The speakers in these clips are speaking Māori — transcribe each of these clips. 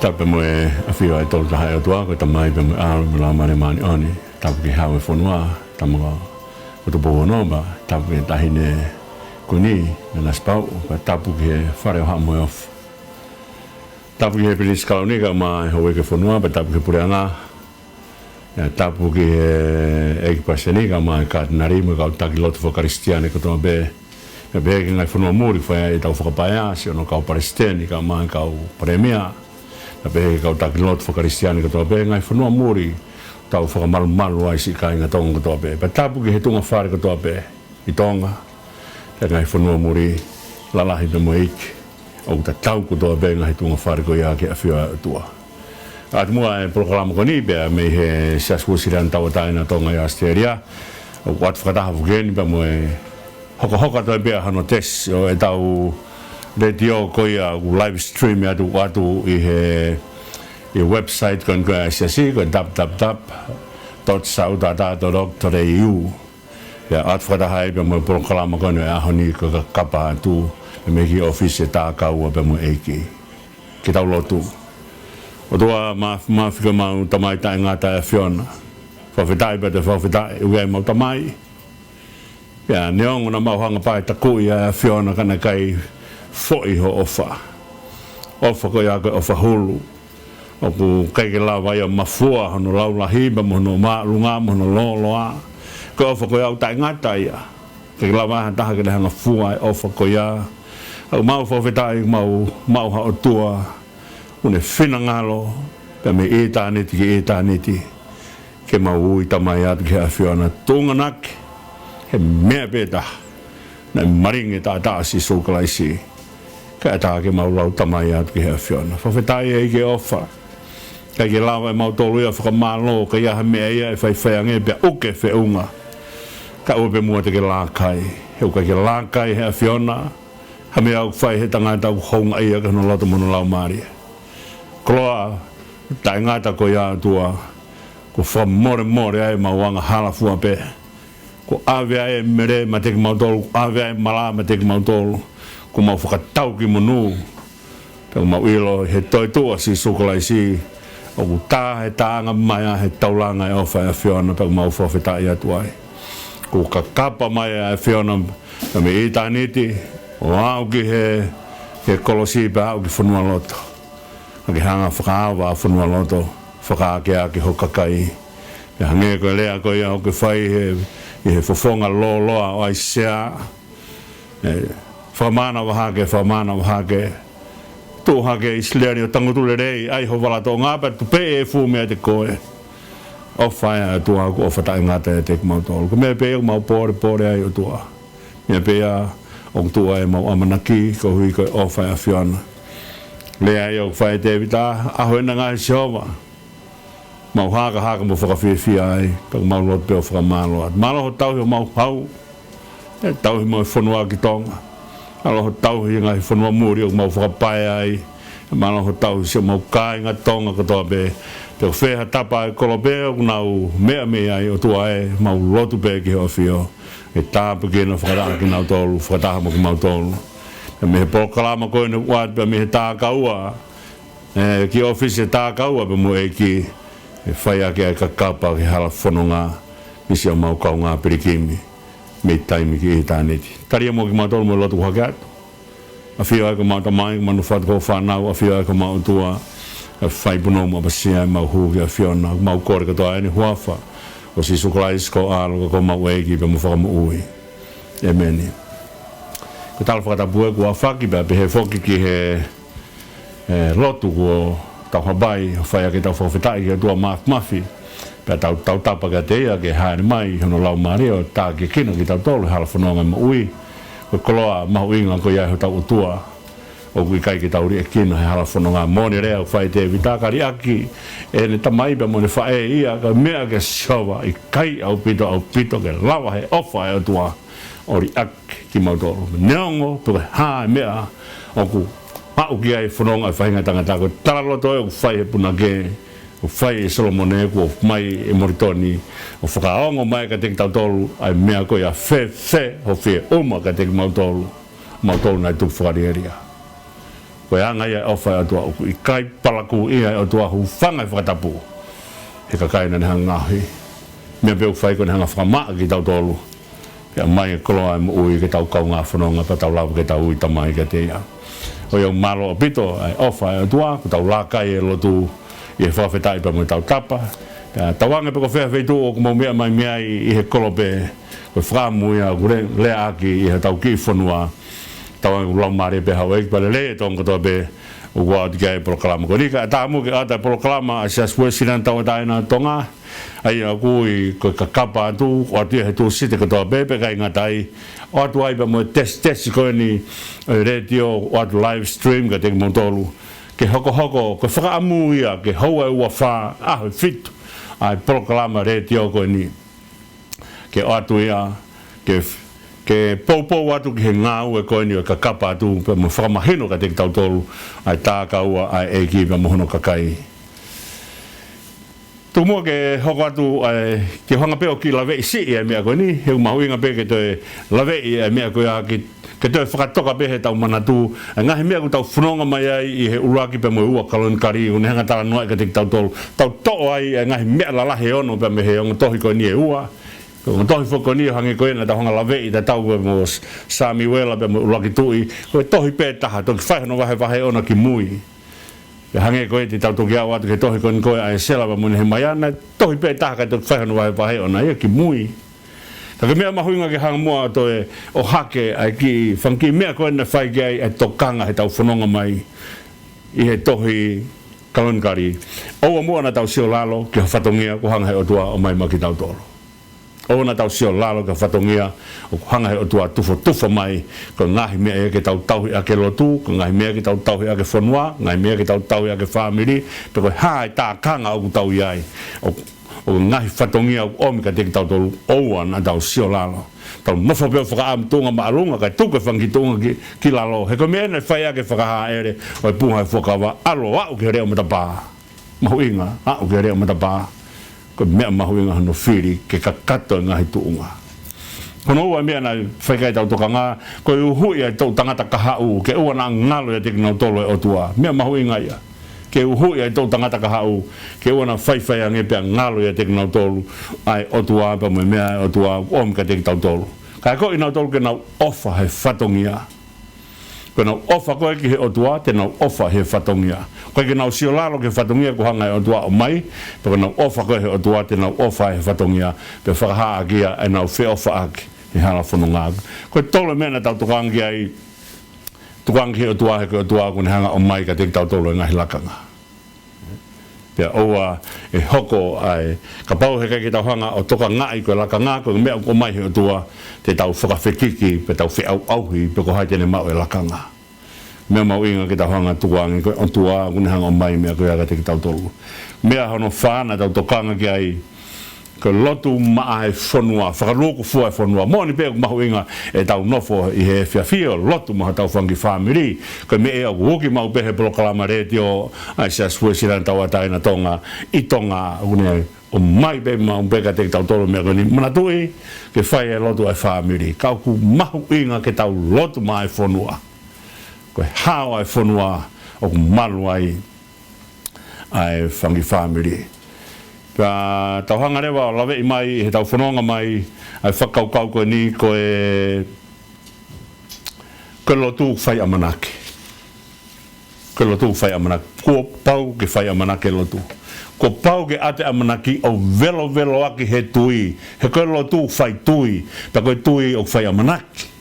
Tape mo e awhia e tolu taha e o tua, ko tamai pe mo e aru mo la mane mani oni, tapu ki hau e whanua, tamanga o tu poho noma, tapu ki tahine kuni, me nas pau, tapu ki e whare o haa mo e ofu. Tapu ki he pilis kaunika ma e hoe ke whanua, tapu ki pure anga, tapu ki e ki pasenika ma e kātinari, mo e kau taki lotu whakaristiane ko toma be, me be ki ngai whanua muri, whai e tau whakapaya, si ono kau palestini, ka ma e kau premia, me be ki kau taki lotu whakaristiane ko toma be, ngai whanua muri, tau whakamalu ai si ka inga tonga ko toma be, tapu ki he tunga whare ko toma be, i tonga, te ngai whanua muri, lalahi pe mo eiki, o ta tau ko toma be ngai tunga whare ko ia ki a whia tua. At mua e programa ko ni be me he saswusiran tau taina tonga i Australia, o wat whakataha whukeni pe mo e hoka toi be hano tes o e tau radio ko ia live stream atu i he website kon ko SSC ko www.saudata.org.au ya at whakataha pe mo programa ko ni a honi ko kapa atu me ki office ta kau pe mo eiki ki tau lotu. O toa mawhika mau tamai tae ngata e whiona. Whawhitai bete whawhitai ugai mau tamai. Pea neongo na mau hanga pai takui e whiona kana kai whoi ho ofa. Ofa ko ia koe ofa hulu. O ku kai ke lawa ia mafua hono laula hiba mono maalunga mono loloa. Ko ofa ko ia tae ngata ia. Kai lawa taha ke hanga fua e ofa ko ia. Au mau whawhitai mau hao tua. Une whina ngalo, pe me e tāneti ki e tāneti, ke mau ui tamai atu ki a whiona tōnga nake, he mea pēta, nei maringi tā tāsi sōkalaisi, ka e tā ke mau lau tamai atu ki a whiona. Whawhetai e ke ofa, ka ke lawa e mau tōlu ia whakamālo, ka ia ha mea ia e whaiwhaiange pe uke whiunga, ka upe mua te ke lākai, heu ka ke lākai he a whiona, ha mea au whai he tangata au honga ia ka no loto mono lau maria. Kloa, tae ngata ko ia tua, ko more ai mawanga hala fua pe. Ko ave ai mere ma teki mautolu, ave ai mala ma teki mautolu, ko mau whakatau ki monu. Pe mau ilo he toi tua si sukolai si, o ku tā he tāanga mai a he taulanga e ofa e whiona, pe mau whawhetai atu ai. Ko ka kapa mai a whiona, pe me i tāniti, o au ki he kolosi pe au ki whanua loto. Ki hanga whakaawa whanua loto, whakaakea ki hokakai. Ki hange koe lea koe ia hoke whai i he whawhonga loa o ai sea. Whamana wahake. Tō hake i sleani o tangutule rei, ai ho wala tō ngāpa, tu pe e fu mea te koe. O whai a tua ko o whatai ngata e te kumautolu. Ko mea pe e mau pore ai o tua. Mea pe a o tua e mau amanaki, ko hui koe o whai a whiona. Lea i au whae te vita, aho ena ngai siova. Mau haka mo whakawhiawhia ai, paka mau lot peo whakamalo at. Malo ho tauhi o mau hau, e tauhi mo e whanua ki tonga. Malo ho tauhi ngai whanua muri o mau whakapai ai. Malo ho tauhi si o mau kai ngā tonga katoa be. Peo wheha tapa e kolope o nau mea ai o tua e, mau lotu pe ki ho whio. E tāpa ki ena whakataha ki nau tolu, whakataha mo ki mau tolu. Me he pokalama koe na uat pe me he tākaua, ki office he tākaua pe mo e ki e whaia ki ai kakapa ki hala whanonga nisi au mau kau ngā perikimi me taimi ki e tāneti. Taria mo ki mātolu mo lotu hake atu. A whio ai ko māta mai, manu whatu ko whanau, a whio ai ko mau tua, a whaipuno mo apasia mau hu ki a whiona, mau kore katoa ene huafa, o si sukalais ko alo ko mau eiki pe mo whakamu ui. E meni. Ko tala whakatapue kua whaki pe he whoki ki he lotu kua tau habai, whaia ki tau whawhetai ki tua mafi, pe tau tapa ka te ia ki haere mai, hono lau maria o tā ki kina ki tau tolu, hala whanonga ma ui, ko koloa mahu inga ko iai ho tau utua, o kui kai ki tau ria kina, he hala whanonga moni rea, whai te vitakari aki, e ne tamai pe mo ne whae ia, ka mea ke siova, i kai au pito, ke lawa he ofa e o tua, ori ak ki mautoro. Neongo, tuke haa mea, o ku pau ki ai whanonga e whahinga tangata, ko taraloto e o whai he puna ke, o whai e Solomone, ko mai e moritoni, o whakaongo mai ka teki tautolu, ai mea ko ia o whe uma ka teki mautolu nai tupu whakariheria. ko anga ia ofa atua o I kai palaku ia o tua hu fanga whakatapu he ka kai na hanga hi me be fai ko hanga whama ki tau tolu ke mai kolo ai mo ui ke tau kau ngā whanonga pa tau lau ke tau ui tamai ke te ia o iau malo pito ai ofa atua ko tau la kai e lotu I he whawhetai pa mo tau tapa tawanga pe ko whea wheitu o ko mau mea mai mea I he kolo pe ko whakamu ia kure lea aki I he tau ki whanua tawanga ulau maare pe hau eik pale le tonga toa pe o kua ati kai proklama ko rika ta mu ke ata proklama a sias fue sinan tau taina tonga ai a kui ko ka kapa tu o ati he tu site ko toa pe kai ngatai o atu ai pa mo test ko ni radio o atu live stream ka te montolu ke hoko ko whakaamu ia ke haua ua wha aho fitu ai proklama radio ko ni ke o atu ia ke popo atu ki he ngāu e koe ni o ka kapa atu pe mo whakamahino ka te tau tolu ai tā kaua ai e ki pe mo hono kakai. Tu mua ke hoko atu ai ke hanga peo ki lawe I si e mea koe ni, heu mahu inga pe ke te lawe e mea koe a ki ke te whakatoka pe he tau manatu, ngahi mea ku tau whanonga mai ai I he uraki pe mo ua kalon kari, une hanga tala noai ka te tau tolu, tau to'o ai ngahi mea lalahe ono pe me he onga tohi koe ni e ua. Ko tohi foko ni hange koe na tau hanga lawe I ta tau mo Sami Wela pe mo ulaki tui ko tohi pe taha toki whaihano wahe ona ki mui ke hange koe te tau toki au atu ke tohi koe ai sela pa mune he maiana tohi pe taha ka toki whaihano wahe ona ia ki mui ka ke mea mahuinga ke hanga mua toe o hake ai ki whanki mea koe na whai ki ai tokanga he tau whanonga mai I he tohi kalonkari oua mua na tau sio lalo ki hawhatongia ko hanga he o tua o mai maki tau tolo o na tau sio lalo ka whatongia o hanga he o tua tufa mai ko ngahi mea e ke tau tauhi a ke lotu ko ngahi mea ke tau tauhi a ke whanua ngahi mea ke tau tauhi a ke whamiri pe koe hae tā kanga o ku tau iai o ngahi whatongia o omi ka teki tau tolu oua na tau sio lalo tau nofo peo whakaamu tunga maalunga kai tuke whangi tunga ki lalo he ko mea ne whai a ke whakaha ere o e punga e whakawa alo au ke reo matapā mahu inga au ke reo matapā ko mea mahu inga hano whiri ke kakato ngahi tuunga. Kono ua mea na whaikai tau toka ngā, ko i uhui ai tau tangata kahau, ke ua na ngalo ia teki nau tolo e otua, mea mahu inga ia. Ke uhui ai tau tangata kahau, ke ua na whaiwhai ange pia ngalo ia teki nau tolo, ai otua pa mo mea otua om ka teki tau tolo. Kai ko i nau tolo ke nau ofa he whatongia. Ko nau ofa koe ki he otua, te nau ofa he whatongia. Koe ke nau sio lalo ke whatongia ko hanga e otua o mai, pe nau ofa koe he otua, te nau ofa he whatongia, pe whakaha agia e nau whi ofa ake, he hala whanongaga. Koe tolo mena tau tukangi ai, tukangi he otua he koe otua ko ne hanga o mai ka te tau tolo e ngahi lakanga. Pea oua e hoko ai, ka pau he kai ki tau hanga o toka ngai koe lakanga, koe mea o mai he otua, te tau whakawhekiki, pe tau whi au auhi, pe ko hai tene mau e lakanga. Mea mau inga ki tau hanga tuangi, koe on tua, kune hanga o mai mea koe aga te ki tau tolu. Mea hono whana tau tokanga ki ai, koe lotu maa e whanua, whakaroko fua e whanua. Mōni pēku mahu inga e tau nofo I he whiawhia, lotu maha tau whangi whamiri. Koe me e au hoki mau pehe proklama retio, ai sia sue siran tau ataina tonga, I tonga, kune o mai pe mau peka te tau tolo mea koni manatui, ke whai e lotu ai whamiri. Kauku mahu inga ke tau lotu maa e whanua. Koe hao ai whanua, o ku malu ai whangi whamiri. Ka tau hanga rewa o lawe I mai, he tau whanonga mai, ai whakaukau koe ni koe lotu whai amanake. Koe lotu whai amanake. Ko pau ke whai amanake lotu. Ko pau ke ate amanaki o velo aki he tui. He koe lotu whai tui, pa koe tui o whai amanaki.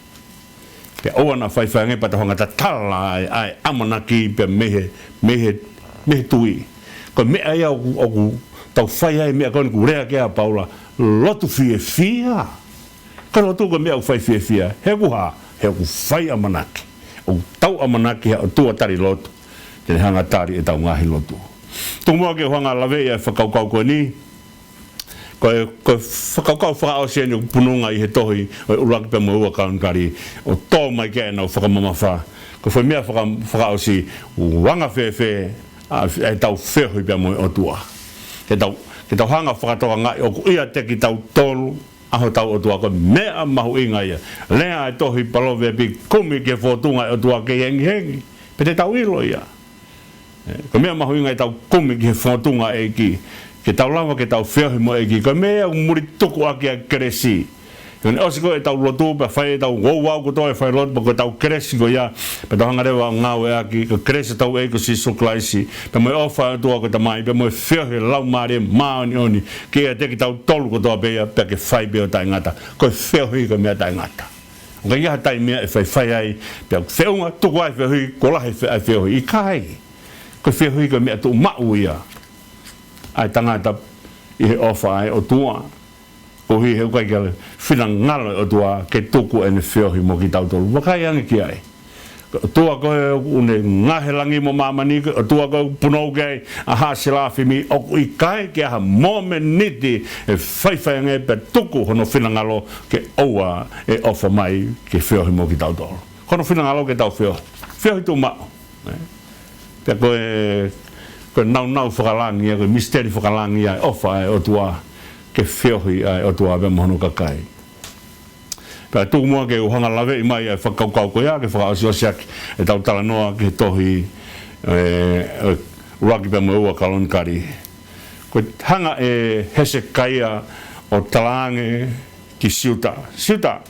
Pe oa na whai whange pa tau hanga ta tala ai amanaki pe mehe tui. Koe mea ia o tau whai ai mea koni ku rea kia paula lotu fia ka lotu ko mea whai fia he ku whai amanaki o tau amanaki o tua tari lotu tene hanga tari e tau ngahi lotu tungua ke hanga lawe ia whakaukau koe ni koe whakaukau whakao sienio pununga I he tohi o uraki pe mo ua kaunkari o tō mai kia nau whakamamawha ko whai mea whakao si wanga whewhe e tau whehui pe mo o tua ke tau hanga whakatoka ngai o ku ia te ki tau tolu aho tau o tua ko mea mahu inga ia lea e tohi palowe pi kumi ke whotunga o tua ke hengi Pete tau ilo ia. Ko mea mahu ingai tau kumi ki he whotunga e ki. Ke tau lawa ke tau whiohi mo e ki. Ko mea muri tuku aki a keresi. Kone osi ko e tau lotu pa whai e tau wau ko toi whai lotu pa ko tau keresi ko ia. Pa tau hangarewa ngau e aki. Ko keresi tau e ko si suklaisi. Pa mo e ofa tua ko tamai. Pa mo e whiohi lau maare maoni oni. Ke e teki tau tolu ko toa pea. Pa ke whai peo tai ngata. Ko e whiohi ko mea tai ngata. Ka ia tai mea e whai ai. Pa whiounga tuku ai whiohi. Ko lahi ai whiohi. I kai. Ko whiohi ko mea tu mau ia. Ai tangata i he ofa ai o tua. Ko hi he ukai kia whina ngalo o tua ke tuku e ne whiohi mo ki tau tolu. Wakai ange ki ai. O tua ko he une ngahe langi mo mamani. O tua ko punou kei a hasi lafi mi. O i kai ki aha mome niti e whaiwhai ange pe tuku hono whina ngalo ke oua e ofa mai ke whiohi mo ki tau tolu. Hono whina ngalo ke tau whiohi. Whiohi tu mao. Pea ko e nau whakalangi, ko misteri whakalangi ai ofa ai o tua ke whiohi ai o tua me mohono kakai. Pea tūku mua ke uhanga lawe i mai ai whakaukau ko ia, ke whakaosiosiak e tau tala noa ke tohi uraki pea mua ua kalonkari. Ko hanga e Hesekaia o talange ki siuta. Siuta!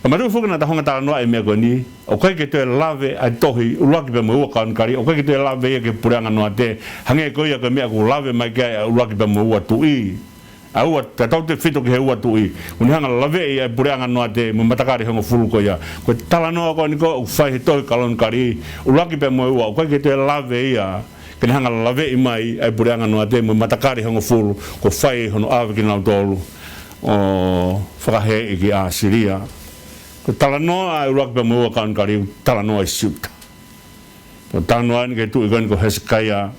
Ka maru fuka na tahonga tala noa e mea koe ni, o kai ke te lawe ai tohi uraki pe mua kari, o kai ke te lawe ia ke pureanga noa te, hange koe ia ke mea ku lawe mai kia uraki pe mua tui. A ua, ka tau te whito ki he ua tui. Uni hanga lawe ia pureanga noa te, mu matakari hongo fulu ko ia. Koe tala noa koe ni ko, u whai he tohi kari, uraki pe mua ua, o kai ke te lawe ia, ke hanga lawe i mai ai pureanga noa te, mu matakari hongo fulu, ko whai hono awe ki nau tolu, o whakahe i ki a Siria. Ko tala noa ai uraki pe mua kari, tala noa i siuta. Ko tala noa ni ke tui koe ni ko Hesekaia,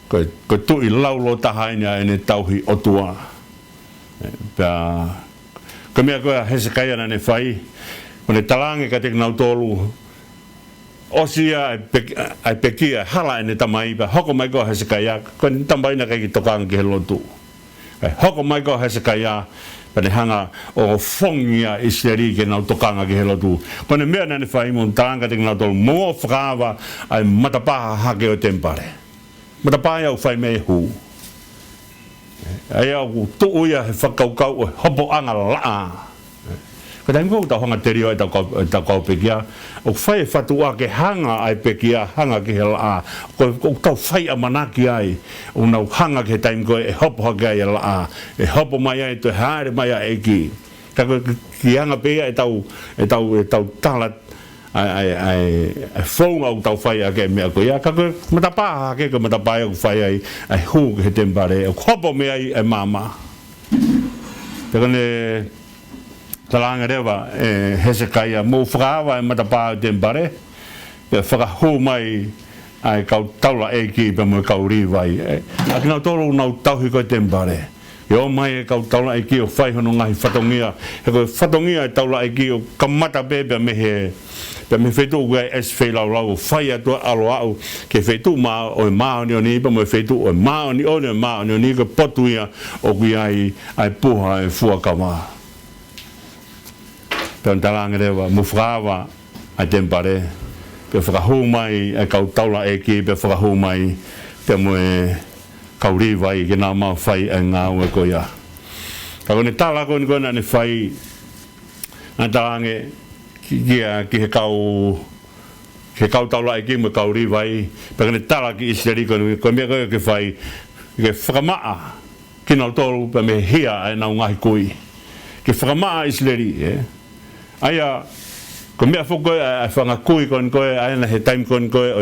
ko tui laulo tahaina e ne tauhi o tua. Ko mea koe Hesekaia na ne whai, ko ne talange ka teki nau tolu, osia ai pekia hala e ne tamai, pa hoko mai koe Hesekaia, ko ne tamaina kei ki tokanga ki he lotu. Hoko mai koe Hesekaia, pa ne hanga o whongia Israeli ke nau tokanga ki he lotu. Ko ne mea na ne whai mo talanga teki nau tolu, mo whakawa ai matapaha hake o tempare. Matapaha au whai me hu. Ai au tuuia he whakaukau o hopo anga laa. Ko taimi kou tau hanga terio e tau kau pekia. O whai e whatua ke hanga ai pekia, hanga ki he laa. Ko tau whai a manaki ai. O nau hanga ke taimi koe e hopo hake ai e laa. E hopo mai ai to haere mai ai ki. Kako ki hanga pea e tau talat ai whaunga o tau whai a ke mea koe. Kako matapaha hake ko matapaha o whai ai hu ke he tempare. O hopo mea ai mama. Tako ne talanga rewa Hesekaia mo whakawa e matapā tempare e whakahu mai ai kau taula e ki pe mo kau riwai aki nau tolo nau tauhi koe tempare e o mai e kau taula e ki o whaihono ngahi whatongia e koe whatongia e taula e ki o kamata pepe me he pe me whetu ue es whailau lau whai atua alo au ke whetu maa o e maa ni o ni pa mo e whetu o e maa ni o ni ke potuia o kui ai puha e fuakamaa. Pe talanga rewa mo whakawa ai tempare pe whakahu mai e kau taula e ki pe whakahu mai pe mo e kau riwai ke nā mau whai e ngā ue ko ia. Ka kone tala kone kone ane whai a talange ki he kau taula e ki mo kau riwai pe kone tala ki Israeli kone mea koe ke whai ke whakamaa ki nau tolu pe me hia e nau ngahi kui ke whakamaa Israeli Aia, ko mea whoko e whangakui kon koe, aina he taim kon koe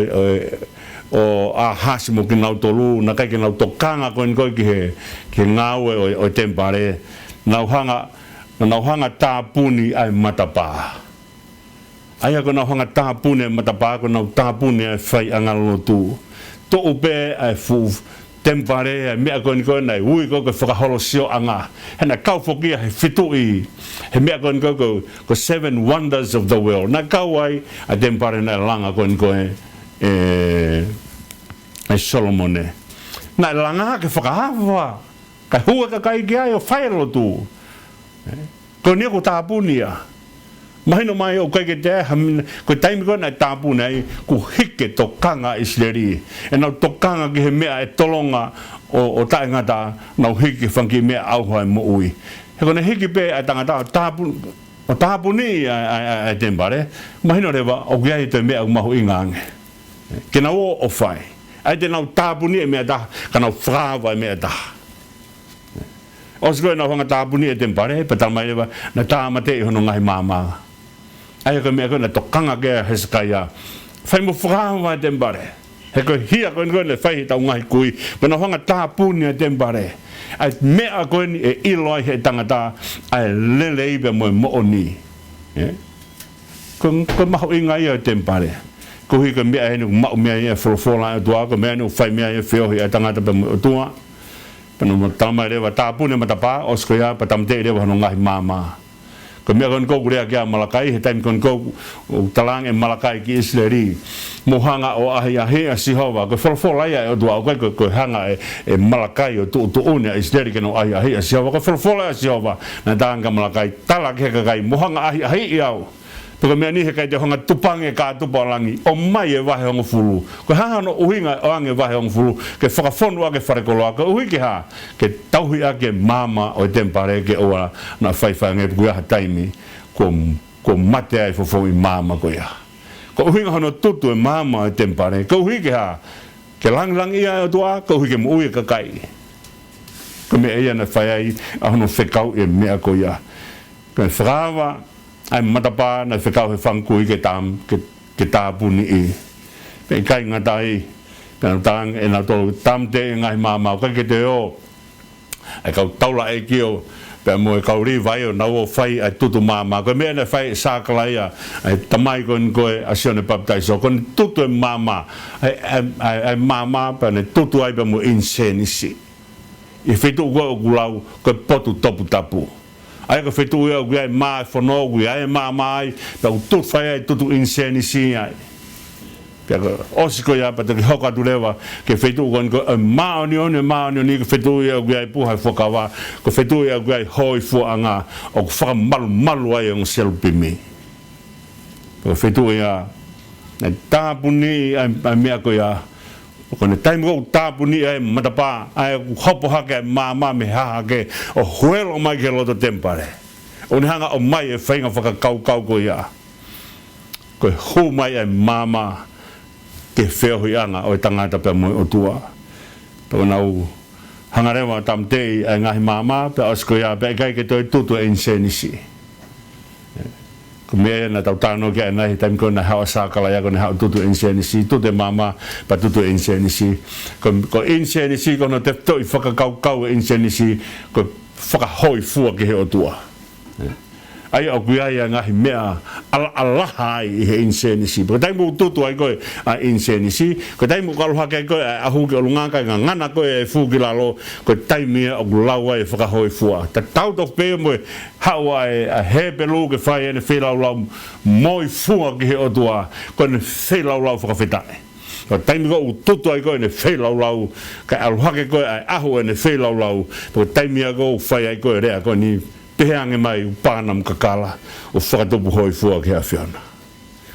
o a hasi mo ki nau tolu, na kai ki nau tokanga kon koe ki ngāue o tempare, nau hanga tāpuni ai matapā. Aia ko nau hanga tāpuni ai matapā, ko nau tāpuni ai whai angalo tū. Tō upe ai tempare mea kon koe nei ui ko whakaholo sio anga hena kau whokia he whitui he mea kon koe ko 7 wonders of the world na kau ai a tempare nei langa kon koe e Solomone na langa ke whakahawa ka hua ka kai ki ai o whaero tu ko nia ko tāpunia mahino mai o kai ke te ko taimi ko na tapu nei ku hike to kanga Israeli e na to kanga ki he mea e tolonga o taingata na hike fanki mea au hai mo ui he ko na hike pe a tangata tapu o tapu ni a tembare mahino rewa o kia te mea mahu ingange ke na o fai ai te na tapu ni mea da kana frava mea da os go na hanga tapu ni e tembare pe tamai rewa na tamate hono ngai mama ai ko me ko na tokanga ke Hezekia fai mo frava tembare he ko hia ko ngone fai ta ngai kui ko na hanga tapu ni e tembare ai me a ko ni e iloi he tangata ai lele be mo oni ko ma ho inga ia tembare ko hi ko me ai no ma me ai fo la doa ko me no fai me ai fio hi tangata be mo tua pano tama rewa tapu ne matapa oskoya patamte rewa no ngai mama ko me kon ko gure kia Malakai he time kon ko talang e Malakai ki Israeli mohanga o ahia he asihova ko folfola ia o dua ko hanga e Malakai o tu une Israeli ke no ahia he asihova ko folfola asihova na tanga Malakai tala ke kai mohanga ahia he iau porque me ni he kai te honga tupange ka tupalangi o mai e wahe honga fulu ko ha no uhinga o ange wahe honga fulu ke whakafonu ake wharekoloa ka uhi ke ha ke tauhi ake mama o tempare ke oa na whaiwhange ku ha taimi ko mate ai fofo i mama ko ia ko uhinga hono tutu e mama o tempare ko uhi ke ha ke lang ia o tua ko uhi ke mo ui ka kai ko me ia na whai ai a hono whekau e mea ko ia ko whrawa ai matapa na whekau he whankui ke tāpu ni i. Pei kai ngatai, pēnā tāng e nā tō tam te ngai māmau, kai ke te o, ai kau taula e kio, pēnā mo e kau ri vai o nau o whai ai tutu māmau, koe mea na whai sākalai ai tamai koe koe asione baptaiso, koe tutu e māmau, ai māmau pēnā tutu ai pēnā mo insenisi. I whetu koe o kulau, koe potu topu tapu. Ai ko fetu ia gua mai fono gua ai mai pa tu fai tu inseni si ai pero osiko ya pa te hoka tu leva ke fetu gon ko ma ni ko fetu ia gua pu ha fokawa ko fetu ia gua hoi fu anga o fa malu ai on selpi mi ko fetu ia na tapu ni ai me ko ya ko ne time go tapu ni ai matapa ai hopo hake mama me hake o huelo mai ke lo tempare o ni hanga o mai e whainga whakakau ko ia ko hu mai ai mama ke wheo hui anga o tangata pe mo o tua to nau hanga rewa tamte ai ngahi mama pe osko ia pe kai ke toi tutu e insenisi ko me na tautano ke na time ko na hawa sakala ya ko na hawa tutu insenisi tutu mama pa tutu insenisi ko insenisi ko no te toi whakakau insenisi ko whakahoi fua ke he o tua ai o kuia ia ngahi mea alaha i he insenisi ko tai mo tutu ai ko a insenisi ko tai mo kaloha ke ko a hu ke lunga ka ngana ko e fu ki lalo ko tai mea o lawa e whakahoi fua ta tau to pe mo hawa a he pelu ke fai ene whela lau moi fua ki he o tua ko ne whela lau whakawhetai ko tai mo ko tutu ai ko ene whela lau ka aloha ke ko a ahu ene whela lau ko tai mea ko fai ai ko rea ko ni pehange mai panam kakala o whakatopu hoi fua ke a whiana.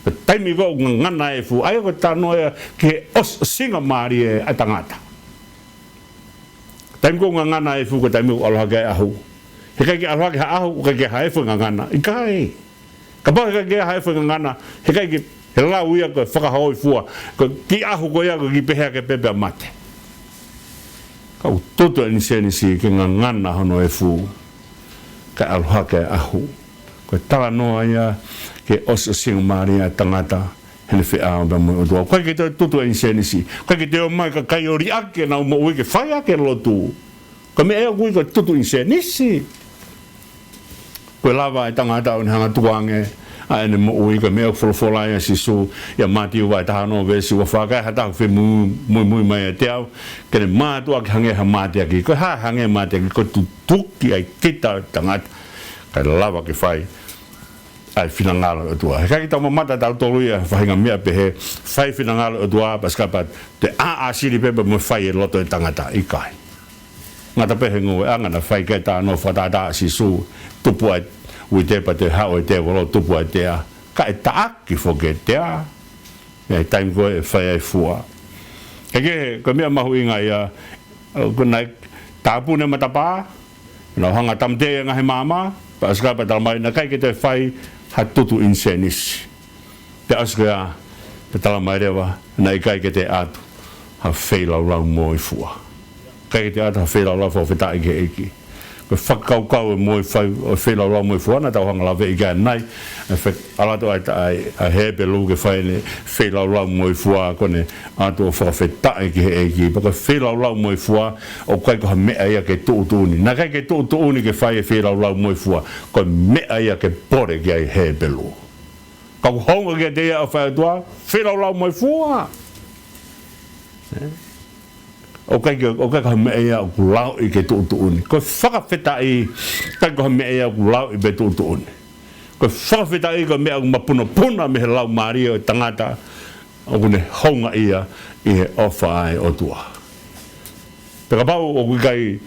Ka taimi ko ngana e fu, ai ko tanoa ke os singa maari e atangata. Taimi ko ngana e fu ko taimi ko aloha ke ahu. He kai ke aloha ke ahu, kai ke hae fu ngana. I kai. Ka pa kai ke hae fu ngana, he kai ke he lau ia ko whakahoi fua. Ko ki ahu ko ia ko ki pehea ke pepe mate. Ka utoto insenisi ke ngana hono e fu. Ka aloha ke ahu ko tala noa ia ke oso singa maria tangata hele whea o mo o tua koe ke te tutu e insenisi koe ke te o mai ka kai ori ake na mo ui ke whai ake lotu ko me ea kui ko tutu insenisi koe lava e tangata o ni hanga tuange a ene mo ui ka mea wholofola ia sisu ia mati uwa e tahano vesi ua whakai hata whi mui mai e te au kene mātua ki hange ha mati aki koe ha hange mati aki koe tutuki ai kita tangata kai lava ki whai ai finangalo o tua he kai tau mamata tau tolu ia whahinga mea pehe whai finangalo o tua paskapat te a siri pepe mo whai e loto e tangata i kai ngata pehe ngoe anga na whai kai tā no whatata sisu tupu ai ui te pa te hao te walo tupu ai te a ka e taaki foke te a e taim ko e whai ai fua ke ko mea mahu inga ia ko nai tāpune matapa na hanga tamte nga he mama pa aska pa talmai na kai ke te whai ha tutu insenis te aska te talmai rewa na i kai ke te atu ha whailau rau moi fua kai ke te atu ha whailau rau fo whita ike eki ko whakau e moi whai o whailau rau moi fua na tau hanga lawe i kai nai alato ai hebe lu ke whai ne whailau rau moi fua kone atu o whakawhita ike eki paka whailau rau moi fua o kai ko ha mea ia ke tuutuni na kai ke tuutuni ke whai e whailau rau moi fua ko mea ia ke pore ki ai hebe lu kau honga ke te ia o whai atua whailau rau moi fua o kai ka me ia o kulau i ke tuutuni ko whakawhita i kai ko me ia o kulau i be tuutuni ko whakawhita i ko mea o mapuna me he lau maria o tangata o kune honga ia i he ofa ai o tua peka pau o kai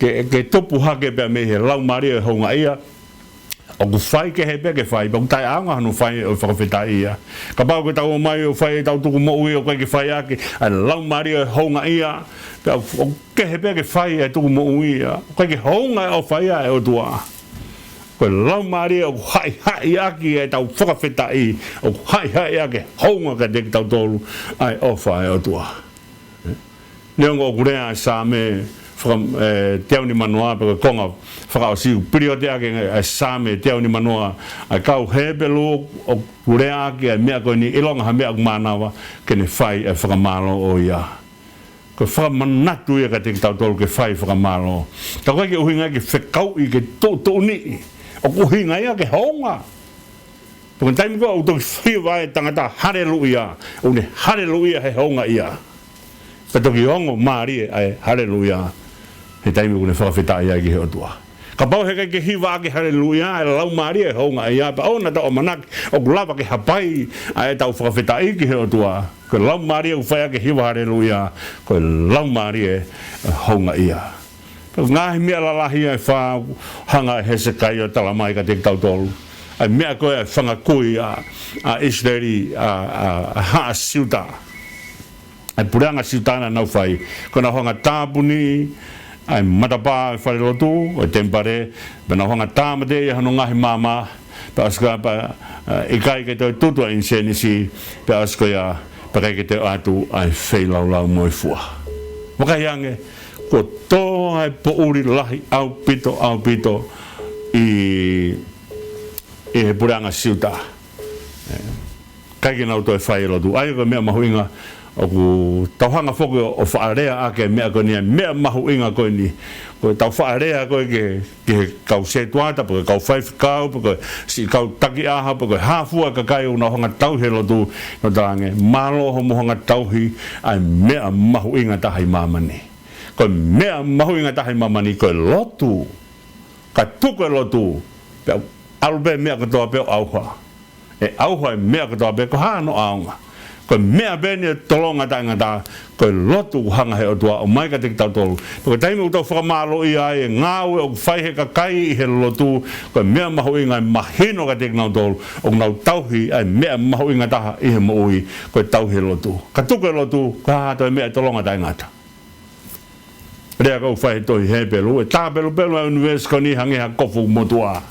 ke topu hake pia me he lau maria o honga ia o ku whai ke hepe ke whai, pa ku tai anga hanu whai o whakawhita ia. Ka pau ke tau mai o whai tau tuku mo ui o kai ke whai ake, a lau mari o honga ia, o ke hepe ke whai e tuku mo ui ia, o kai ke honga o whai a e o tua. Ko lau mari o hai aki e tau whakawhita i, o hai ake honga ka te tau tolu, ai o whai o tua. Neongo o kurea sa me, teo ni manoa pe konga whakao siu piri o te ake a same teo ni manoa a kau hebelu o kurea ake a mea koe ni ilonga ha mea kumanawa ke ne whai e whakamalo o ia ko whakamanatu ia ka te tau tolu ke whai whakamalo ka koe ke uhinga ke whekau i ke tō ni o uhinga ia ke honga pukun taimi koe o toki whiwa e tangata harelu ia o ne harelu ia he honga ia ka toki hongo maari e harelu ia he taimi kune whakawhita ia ki he otua. Ka pau he kai ke hiwa ke haleluia e lau maria e honga ia pa ona ta o manaki o kulava ke hapai a e tau whakawhita i ki he otua. Ko lau maria u whaya ke hiwa haleluia ko lau maria e honga ia. Ngahi mea lalahi e wha hanga e Hesekai o talamai ka te tau tolu. Ai mea koe e whangakui a Israeli a haa siuta. Ai pureanga siutana nau whai. Ko na honga tāpuni ai matapa whare lotu o tempare pena honga tāmate i hano ngahi mama pe aska pa ikai ke te tutua insenisi pe aska ia pe kai ke te atu ai whailau moi fua wakai ange ko tō ai po uri lahi au pito i he pureanga siuta kai ke nau toi whai lotu ai ko mea mahuinga o ku tauhanga whoke o whaarea ake mea koe ni mea mahu inga koe ni ko tau whaarea koe ke kau se tuata po kau whaifkau po si kau taki aha po hafua ka kai una honga tauhi lotu no tarange malo ho mohonga tauhi ai mea mahu inga tahai mamani ko mea mahu inga tahai mamani ko lotu ka tuko lotu pe albe mea katoa pe auha e auha mea katoa pe ko hano aunga ko mea bene tolonga tangata ko lotu hanga he otua o mai ka te tau tolu ko taimi o tau whakamalo i ai ngāwe o whai he kakai i he lotu ko mea mahu inga mahino ka te nau tolu o nau tauhi ai mea mahu inga taha i he moui ko tauhi lotu ka tuke lotu ka hato e mea tolonga tangata rea kau whai tohi he pelu e tā pelu a universi ko ni hangi ha kofu motua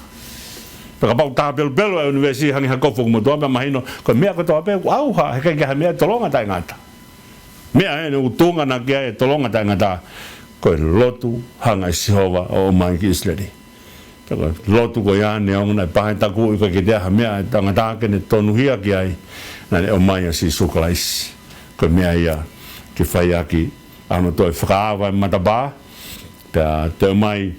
peka pau tā pelu a universi hangi ha kofu motua mea mahino ko mea katoa pe auha he kai mea tolonga tangata mea e utunga na kia e tolonga tangata ko lotu hanga Sihova o mai ki Israeli peka lotu ko ia neonga na pahe taku i ka kitea ha mea tangata ke ne tonuhia ki ai na ne o mai a si sukalaisi ko mea ia ki whai aki ano toi whakaawa mataba te mai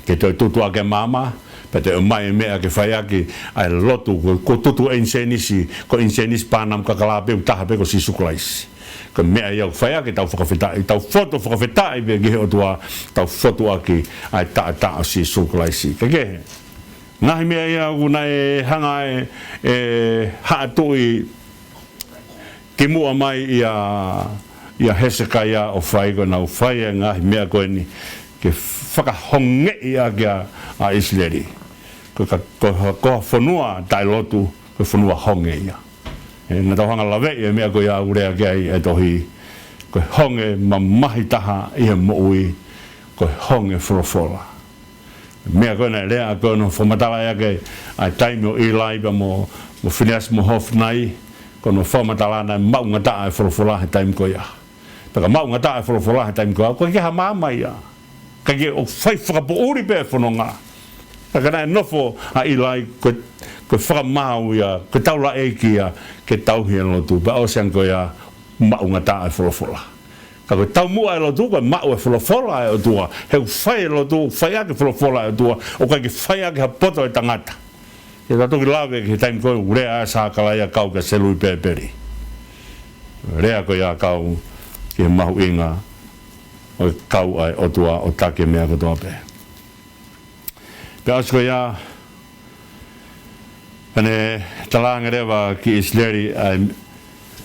ke toi tutu ake mama te mai mea ke whai aki ai lotu ko tutu insenisi ko insenisi panam kakalape utaha pe ko si sukalaisi ko mea iau whai aki tau whakawhitai tau foto whakawhitai pe gehe o tua tau foto aki ai ta o si sukalaisi ke gehe ngahi mea iau na e hanga e haatui ki mua mai ia Hesekai o whai ko nau whai ngahi mea koe ni ke whakahonge ia kia a Israeli. ko fonua tai lotu ko fonua honge ia na tau hanga lawe e mea ko ia urea ke ai e tohi ko honge mamahi taha ia mo ui ko honge folofola mea ko na lea ko no fomatala ia ke ai taimi o Eli ba mo Phineas mo Hofnai ko no fomatala na maunga taa e folofola he taimi ko ia paka maunga taa e folofola he taimi ko ia ko ke ha mama ia ka ke o fai whakapouri pe whanonga paka na nofo a Eli ko whakamau ia ko taula eiki ia ke tauhi e lotu pa o siang ko ia maunga taa e folofola ka ko tau mua e lotu ko mau e folofola e o tua heu whai e lotu whai ake folofola e o tua o kai ke whai ake ha poto e tangata e tato ki lawe ke taimi koe urea a sākala ia kau ka selui pēperi rea ko ia kau ki he mahu inga o kau ai o tua o take mea ko toa pe pe asko ia ane talanga rewa ki Isleri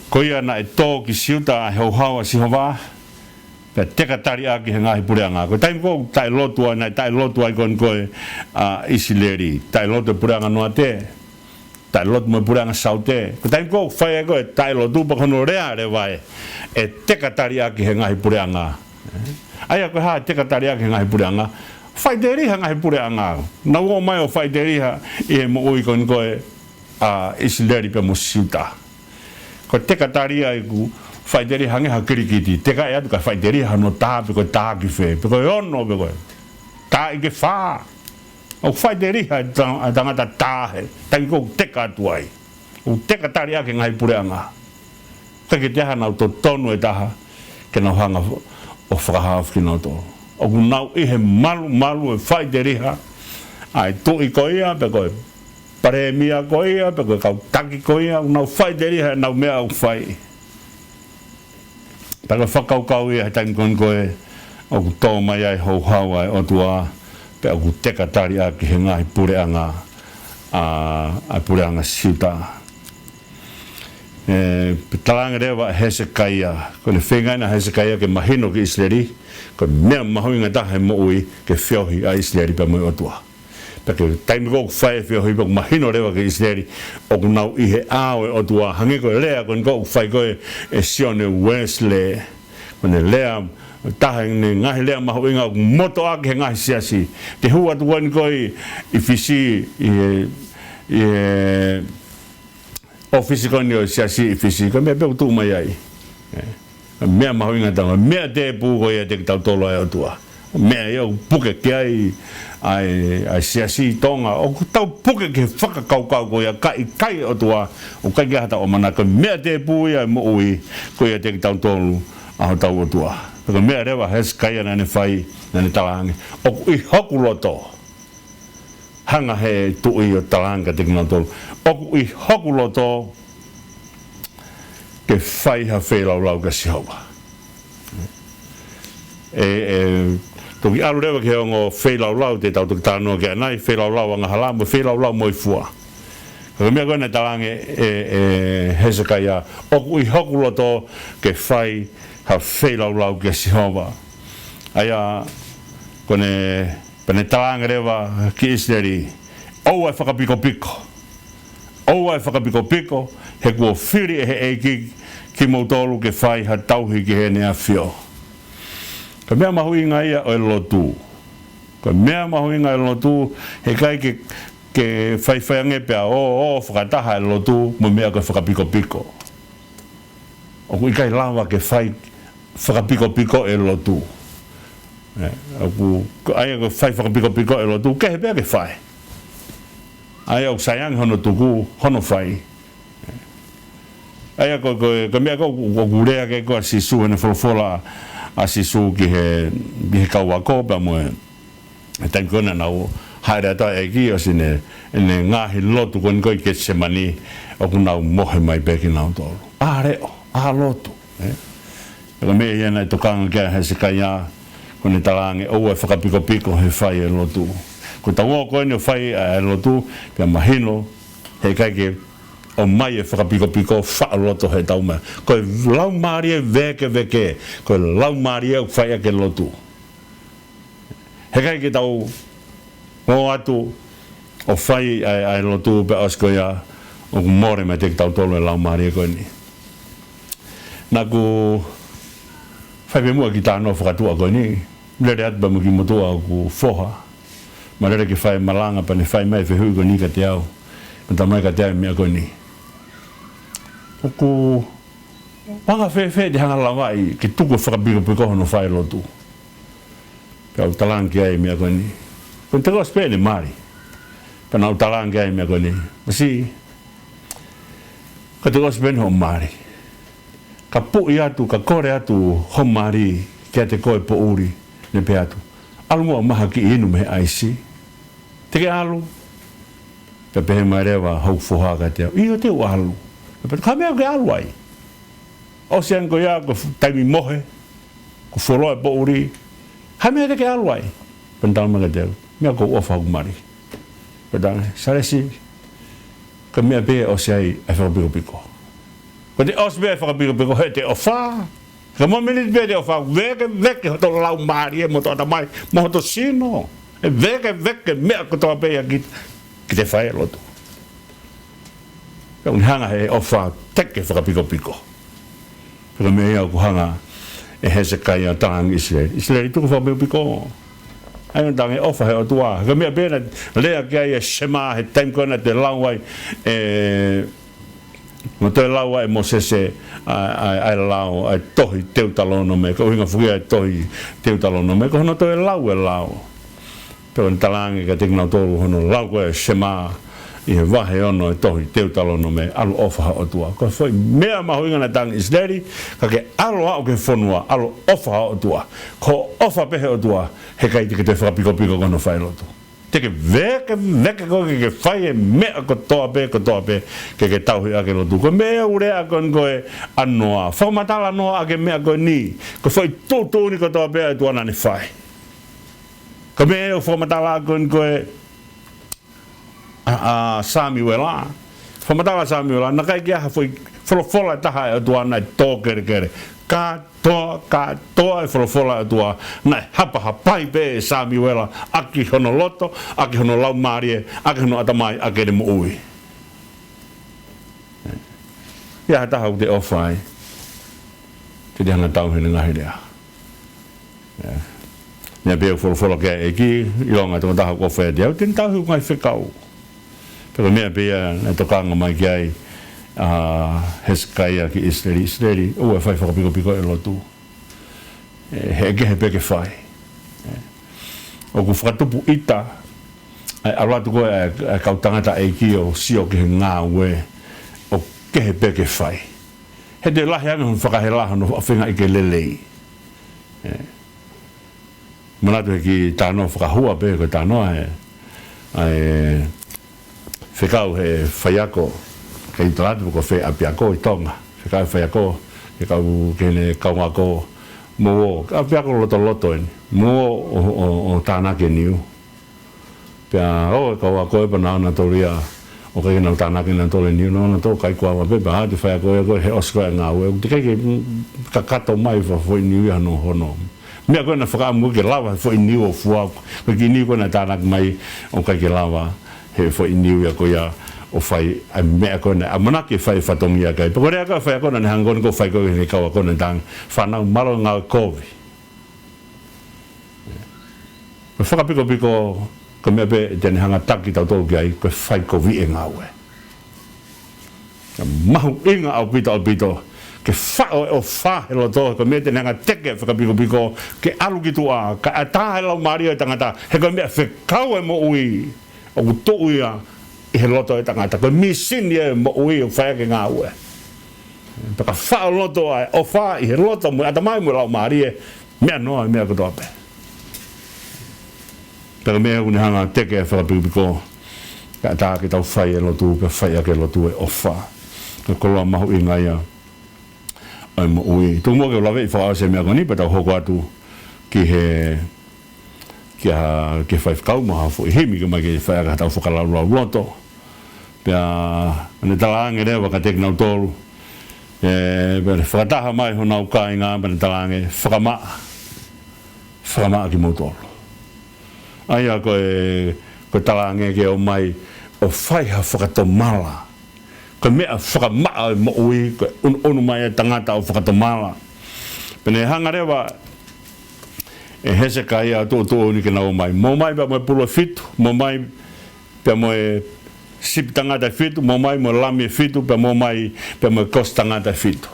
ko ia na e tō ki siuta a hau hawa si hova pe teka tari a ki he ngahi pureanga ko taimi ko tai lotua nai tai lotua i kon koe a Isleri tai lotua pureanga noa te tai lotua mo pureanga saute ko taimi ko whai e koe tai lotua pa kono rea rewa e teka tari a ki he ngahi pureanga aia ko ha teka tari a ki he ngahi pureanga whai te riha ngahi pureanga na uo mai o whai te riha i he mo ui kon koe a Isleri pe mo siuta ko teka tari a i ku whai te riha ngeha kirikiti teka e atu ka whai te riha no tā pe koe tā ki whē pe koe ono pe koe tā i ke whā o whai te riha a tangata tā he tangi kou teka atu ai o teka tari a ki ngahi pureanga ka ke te hana o to tonu e taha ke nau hanga o whakahawhi nau tō o ku nau i he malu e whai te riha ai tō i koe ia pe koe paremia koe ia pe koe kau taki koe ia nau whai te riha nau mea au whai pa koe whakaukau ia he taimi kon koe o ku tō mai ai hou hawa e o tua pe o ku teka tari a ki he ngahi pureanga a pureanga siuta pe talanga rewa Hezekia ko le whengaina Hezekia ke mahino ki Isleri ko mea mahoinga tahe mo ui ke whiohi a Isleri pa moi otua pe ke taimi ko whae whiohi pa mahino rewa ke Isleri o ku nau i he ao e otua hangi ko lea kon ko whae koe e sione Wesley ko ne lea tahe ne ngahi lea mahoinga o moto ake he ngahi siasi te hua tu wani koe i fisi i ofisi koni o siasi i fisi ko mea pe utu mai ai mea mahoinga tanga mea te pu ko ia te tau tolo ai o tua mea ia puke ki ai siasi tonga o tau puke ki whakakaukau ko ia kai o tua o kai ki hata o manaka mea te pu ia mo ui ko ia te tau tolo a ho tau o tua ko mea rewa Hezekia nane whai nane talange o i hoku loto hanga he tui o talanga te kina tolu o i hoku loto ke whai ha whelau ka si haua toki alu rewa ke ongo whelau te tau toki tānoa ke anai whelau anga halamo whelau moi fua ko mea koe ne talange Hezekia o i hoku loto ke whai ha whelau ke si haua aia kone pane talanga rewa ki Isleri o ai whakapiko piko he kua whiri e he eiki ki mautolu ke whai ha tauhi ki he nea whio ka mea mahui ngai ia o e lotu ka mea mahui ngai lotu he kai ke whai ange pia o whakataha e lotu mo mea koe whakapiko o kui kai lawa ke whai whakapiko e lotu ai ko fai whakapiko e lotu ke he pia ke whai ai au sayang hono tuku hono whai ai ko mea ko gurea ke ko asisu hene wholofola asisu ki he kauako pa moe e taim kona nau haere ata e ki o sine ene ngahi lotu kon koi ke semani o kunau mohe mai peki nau tolu reo lotu ko mea iana e tokanga kia Hezekia kone talange o e whakapiko he whai e lotu ko taua koe ne whai e lotu pia mahino he kai ke o mai e whakapiko wha loto he tauma ko lau maari e veke ko lau maari e whai ake lotu he kai ke tau o atu o fai ai lotu pe askoia o more me te tau tolo la mari ko ni na ku fai be mo ki ta no fra tu ko ni le rat ba mo ki mo tu ku foha ma le ki fai malanga pa ni fai mai fe hu ko ni ka te au ta mai ka te me ko ni o ku panga fe de hanga la vai ki tu ko fra bi ko no fai lotu ka talang ki ai me ko ni ko te ko spele mari pa na talang ki ai me ko ni si ka te ko spele ho mari ka pu ia tu ka kore atu ho mari ke te ko po uri ne pe atu alu mo maha ki inu me ai si te ke alu pe pe mai wa ho fo ha ka te i te alu pe ka me ke alu ai o sen ko ya ko taimi mohe ko folo po uri ha me ke alu ai pendal ma ke me ko o fa mari pedang sare si ka me be o sei e fa biko ko te os be fa biko he te o fa ka mo minute be te o fa veke to lau mari mo to ta mai mo to sino e veke me ko to be ki te fa lo to ka un hanga he o fa teke fa biko pero me ia ko hanga e Hezekiah tang Israel tu fa biko ai un dange ofa he o tua ka me be na le ka ia shema he time kona te lawai mo te lawa e Mosese ai lao ai tohi teu talono me ko hinga fuia tohi teu talono me ko no to lao pero en talange ka te na to hono lao ko shema i va he ono tohi teu talono me alu ofa o tua ko foi me ma hoinga na tang Israeli ka ke alu o ke fonua alu ofa o tua ko ofa pe o tua he kai te fa piko kono fai loto te ke veke ko ke fai me ko toa pe ke tau hi ake lotu ko me ure a kon ko anoa fa matala no ake me ko ni ko foi to ni ko toa pe tu ana ni fai ko me o fa matala kon ko Samuela fa matala Samuela na kai kia foi fola taha tu ana to kere ka to e fola tua na hapa pai pe Samuela aki hono loto aki hono lau marie aki hono atamai aki de mo ui ya ta hau de ofai te de hanga tau hene ngahi lea ya be fola ke eki ilonga to ta hau ofai de ten tau hu ngai fekau pero me be na to kanga mai kai Hezekiah ki Israeli o fai fa piko e lotu he peke fai o ku fratu ita ala tu ko ka tangata e ki o sio ke nga we o ke peke fai he de la ya no fa ka la no afenga ke lele mana to ki ta no fa hua be ko ta no ai fekau he faiako ke intratu ko fe apiako i tonga fekau faiako ke kau kene kaungako mo apiako loto en mo o tana ke niu pia o ko pa na toria o ke na tana ke na tole niu no to kai kwa pe ba de faiako ko he osko nga we de ke kakato mai fo niu ya no hono me ko na faka mo ke lava fo niu o fua ko ki niu ko na tana mai o kai ke lava he fo niu ya ko ya o fai a me ko na amana ke fai fatomia kai po re ka fai ko na hangon ko fai ko ni ka ko na tang fa na malo nga kovi me fa piko ko me be den hanga taki ta to gai ko fai ko vi en awe ma inga au pito ke fa o fa lo to ko me den hanga teke fa piko ke alu ki tu a ka ata lo mario tangata he ko me fe kawe mo ui o to uia he loto e tangata ko misin ye mo ui o fa ke nga ue pa fa loto ai o fa i loto mo ata mai mo la marie me no me ko do pe pero me un hanga teke fa piko ka ta ke tau fa e loto ka fa ke loto e o fa ko lo ma hu inga ya ai mo ui tu mo ke la ve fa se me ko ni pa ta ho ko atu ki he ke fa kau ma fo he mi ke ma ke fa ka tau fo kala loto pia ne talange re wa ka tek na tolu be frata mai ho na ka inga ben talange frama ki motor aya ko ko talange ke o mai o fai ha whakatomala. Ko mea whakamaa mo ui, ko unu mai e tangata o whakatomala. Pene hanga rewa, e Hezekai a tō ni ke nau mai. Mo mai pa mo pula fitu, mo mai pa mo e sip tangata fitu, mo mai mo lami fitu, pa mo mai pa mo kos tangata fitu.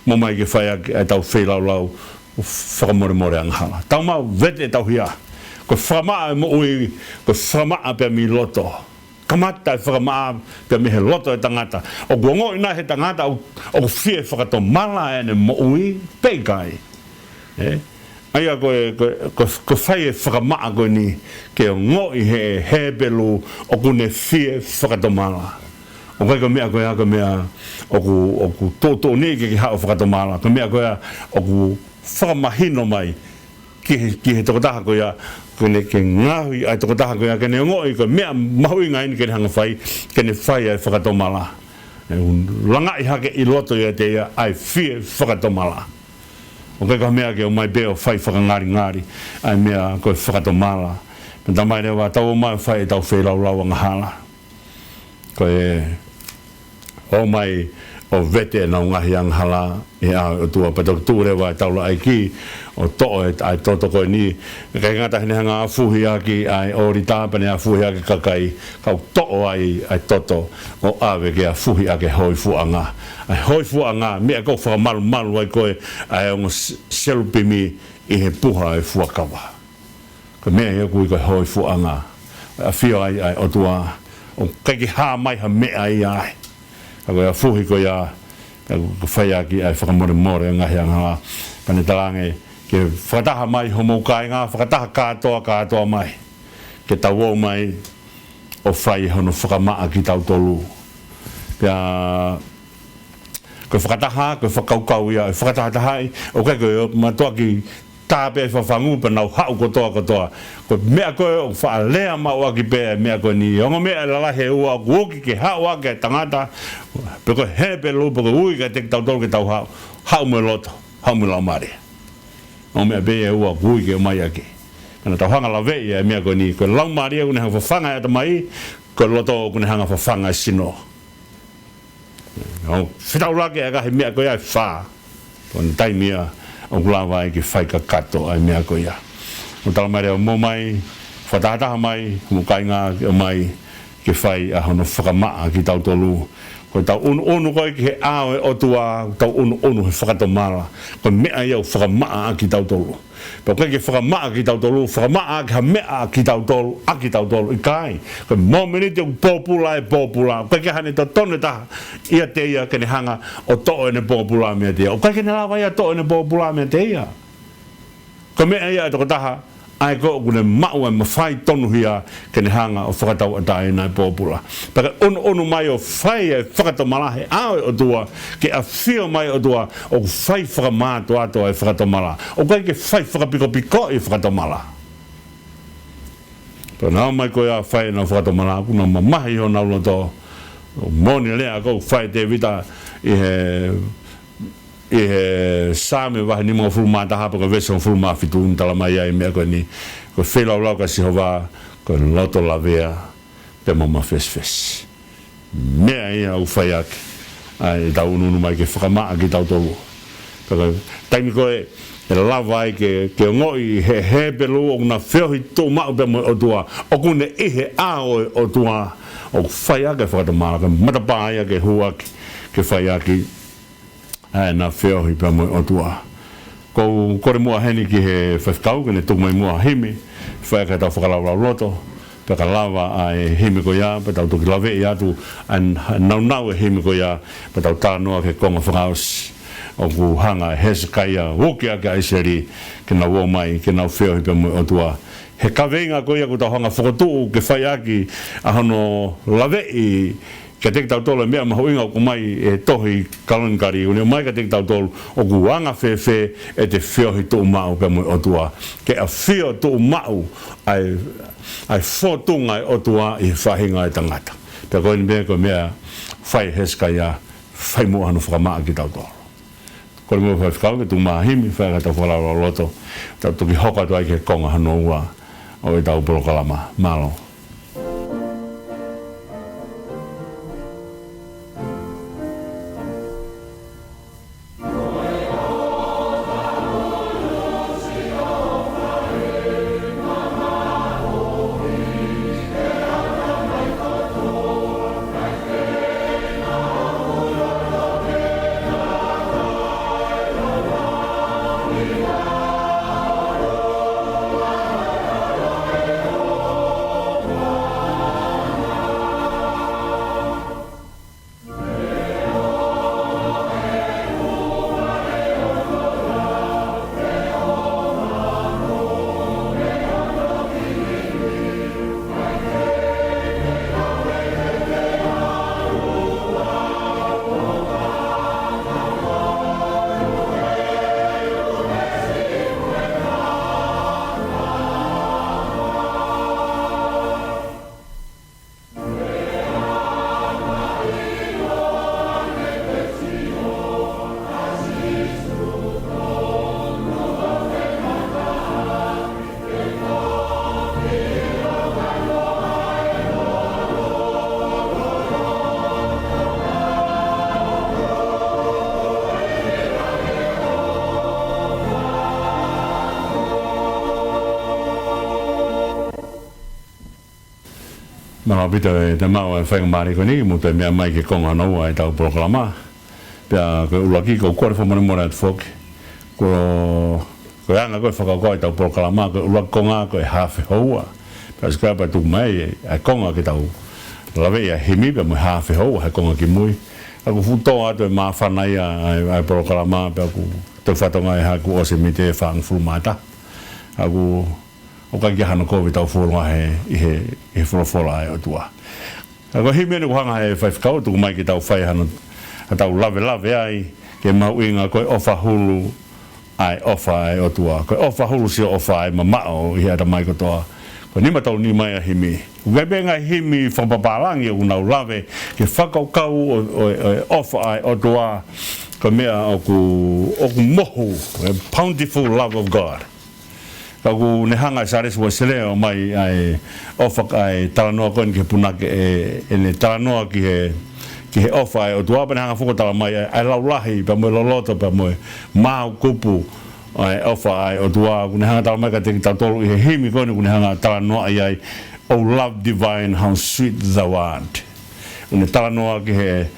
Mo mai ke whai a tau whelau o whakamore anghala. Tau mau vete tau hia. Ko whakamaa mo ui, ko whakamaa pa mi loto. Kamata e whakamaa pa mi he loto e tangata. O guango ina he tangata o whie whakatomala e ne mo ui, peikai. Aia ko whai e whakamaa koe ni ke o ngoi he hebelu o kune whie whakatomala. O kai ko mea koe a ko mea o ku tōtō ni ke hao whakatomala. Ko mea koe a o ku whakamahino mai ki he tokotaha koe a kene ke ngahui ai tokotaha koe a kene o ngoi ko mea mahui ngai ni kene hanga whai kene whai ai whakatomala. Langai hake I loto ia te ia ai whie whakatomala. O kai ka mea ke o mai beo whai whakangari ai mea koe whakatomala. Penta mai rewa tau o mai whai tau whelaulau ngahala. Koe o mai o vete na ngahi anghala e a o tua patok tu rewa tau la aiki o to'o e ai toto koe ni kai ngata hene hanga afuhi aki ai ori tāpane afuhi aki kakai kau to'o ai toto o awe ke afuhi ake hoi fuanga ai hoi fuanga mea kou whakamalu ai koe ai ongo selupimi I he puha e fuakawa ko mea ia kui koe hoi fuanga a fio ai o tua o kaiki haa mai ha mea ai Ako ia fuhi ko ia whai aki ai whakamore ngahi anghala pane talange ke whakataha mai homo kai ngā whakataha katoa mai ke tau mai o whai hono whakamaa ki tau tolu pia ko whakataha ko whakaukau ia whakataha tahai o kai ko matua ki tāpe whawhangu pa nau hau kotoa ko mea koe o whaalea mau aki pēa mea koe ni ongo mea lalahe ua kuoki ke hau ake tangata pe koe hepe lupa ko ui ka tek tau tolu ke tau hau me loto hau me lau mare ongo mea pēa ua kui ke mai aki kana tau hanga la vei mea koe ni koe lau mare kune hanga whawhanga e tamai koe loto kune hanga whawhanga sino whitau lake aka he mea koe ai wha kone taimia o kulawa ai ke whai ka kato ai mea ko ia. O tala mai reo mo mai, whatahataha mai, mo kai ngā o mai ke whai a hono whakamaa ki tau tolu. Ko tau unu koe ki he ao e otua, tau unu he whakatomala. Ko mea iau whakamaa ki tau tolu. Pau koe ke whakamaa ki tau tolu, whakamaa ki ha mea ki tau tolu, a ki tau tolu, I kai. Ko mō menite u pōpula e pōpula. Koe ke hane to tone taha, ia te ia kene hanga o to'o e ne pōpula mea te ia. O koe ke ne lawa ia to'o e ne pōpula mea te ia. Ko mea ia e toko taha, ai ko kune mau e mawhai tonu hia kene hanga o whakatau atai nai pōpula. Paka onu mai o whai e whakatau malahe ao o tua, ke a whio mai o tua o whai whakamātu ato e whakatau mala. O kai ke whai whakapiko I whakatau mala. Paka nao mai koe a whai na whakatau mala, kuna mamahi ho nau loto, moni lea kou whai te vita I he sāme wahi ni mga fulmata hapa ko vese on fulma fitu untala mai ai mea koe ni ko whelau lau ka sihowa ko loto la vea pe mama fes mea ia u whai ake ai tau ununu mai ke whakamaa ki tau tolu taimi koe e lawa ai ke ngoi he hebelu o kuna whiohi tō mau pe mo o tua o kune ihe ao o tua o whai ake whakatamara ka matapa ai ake huaki ke whai ake ai na whiohi pa mo o tua. Ko kore mua heni ki he whakau, kene tuku mai mua himi, whai ka tau whakalaura loto, pe ka lawa ai himi ko ia, pe tau tuki lawe I atu, an nau e himi ko ia, pe tau tānoa ke konga whakaus, o ku hanga Hezekai woki ake aiseri, ke na wo mai, ke na whiohi pa mo o tua. He kaweinga ko ia ku tau hanga whakatuu, ke whai aki, ahono lawe Ka tek tau tolu mea mahoinga o kumai e tohi kalankari o mai ka tek tau tolu o kuanga whewhe e te whiohi tō mau pe mo o tua. Ke a whio tō mau ai whotunga o tua I whahinga e tangata. Pe koe ni mea ko mea whai Hezekai whai mua hanu whakamaa ki tau tolu. Ko ni mua whai whakau ke tū mahimi whai ka tau whalaura loto. Tau tuki hoka tu ai ke konga hanu ua o I tau polokalama. Malo. Mga bito te mau e whainga maari ko ni, mo te mea mai ke konga nau ai tau proklama. Pea ko ulaki ko kore whamane mora at whoki. Ko anga koe whakakoa i tau proklama, ko ulaki konga ko e hawhi houa. Pea skapa tu mai ai konga ki tau lawe ia himi, pea mo hawhi houa, hai konga ki mui. Ako futoa atu e maa whanai ai proklama, pea ku te whatonga e haku o se mite e whaang fulmata. Aku o ka ki hana koe tau whulunga he whulawhola e o tua. Ako hi mene kuhanga he whaifkau tuku mai ki tau whai hana tau lawe ai ke mau inga koe ofa hulu ai ofa ai o tua. Koe ofa hulu si ofa ai mamao i hea mai kotoa. Ko nima tau ni mai a himi. Webe ngai himi whampapalangi o nau lawe ke whakaukau o ofa ai o tua. Ko mea o ku mohu, bountiful love of God. Kagu ne hanga sares wasele o mai ai ofa ai talanoa kon ke punake e ne talanoa ki he ofa ai o tua pa hanga fuko tala mai ai laulahi pa mo loloto pa mo mau kupu ai ofa ai o tua ne hanga tala mai ka te tolu he himi kon ne hanga talanoa ai o love divine how sweet the word ne talanoa ki he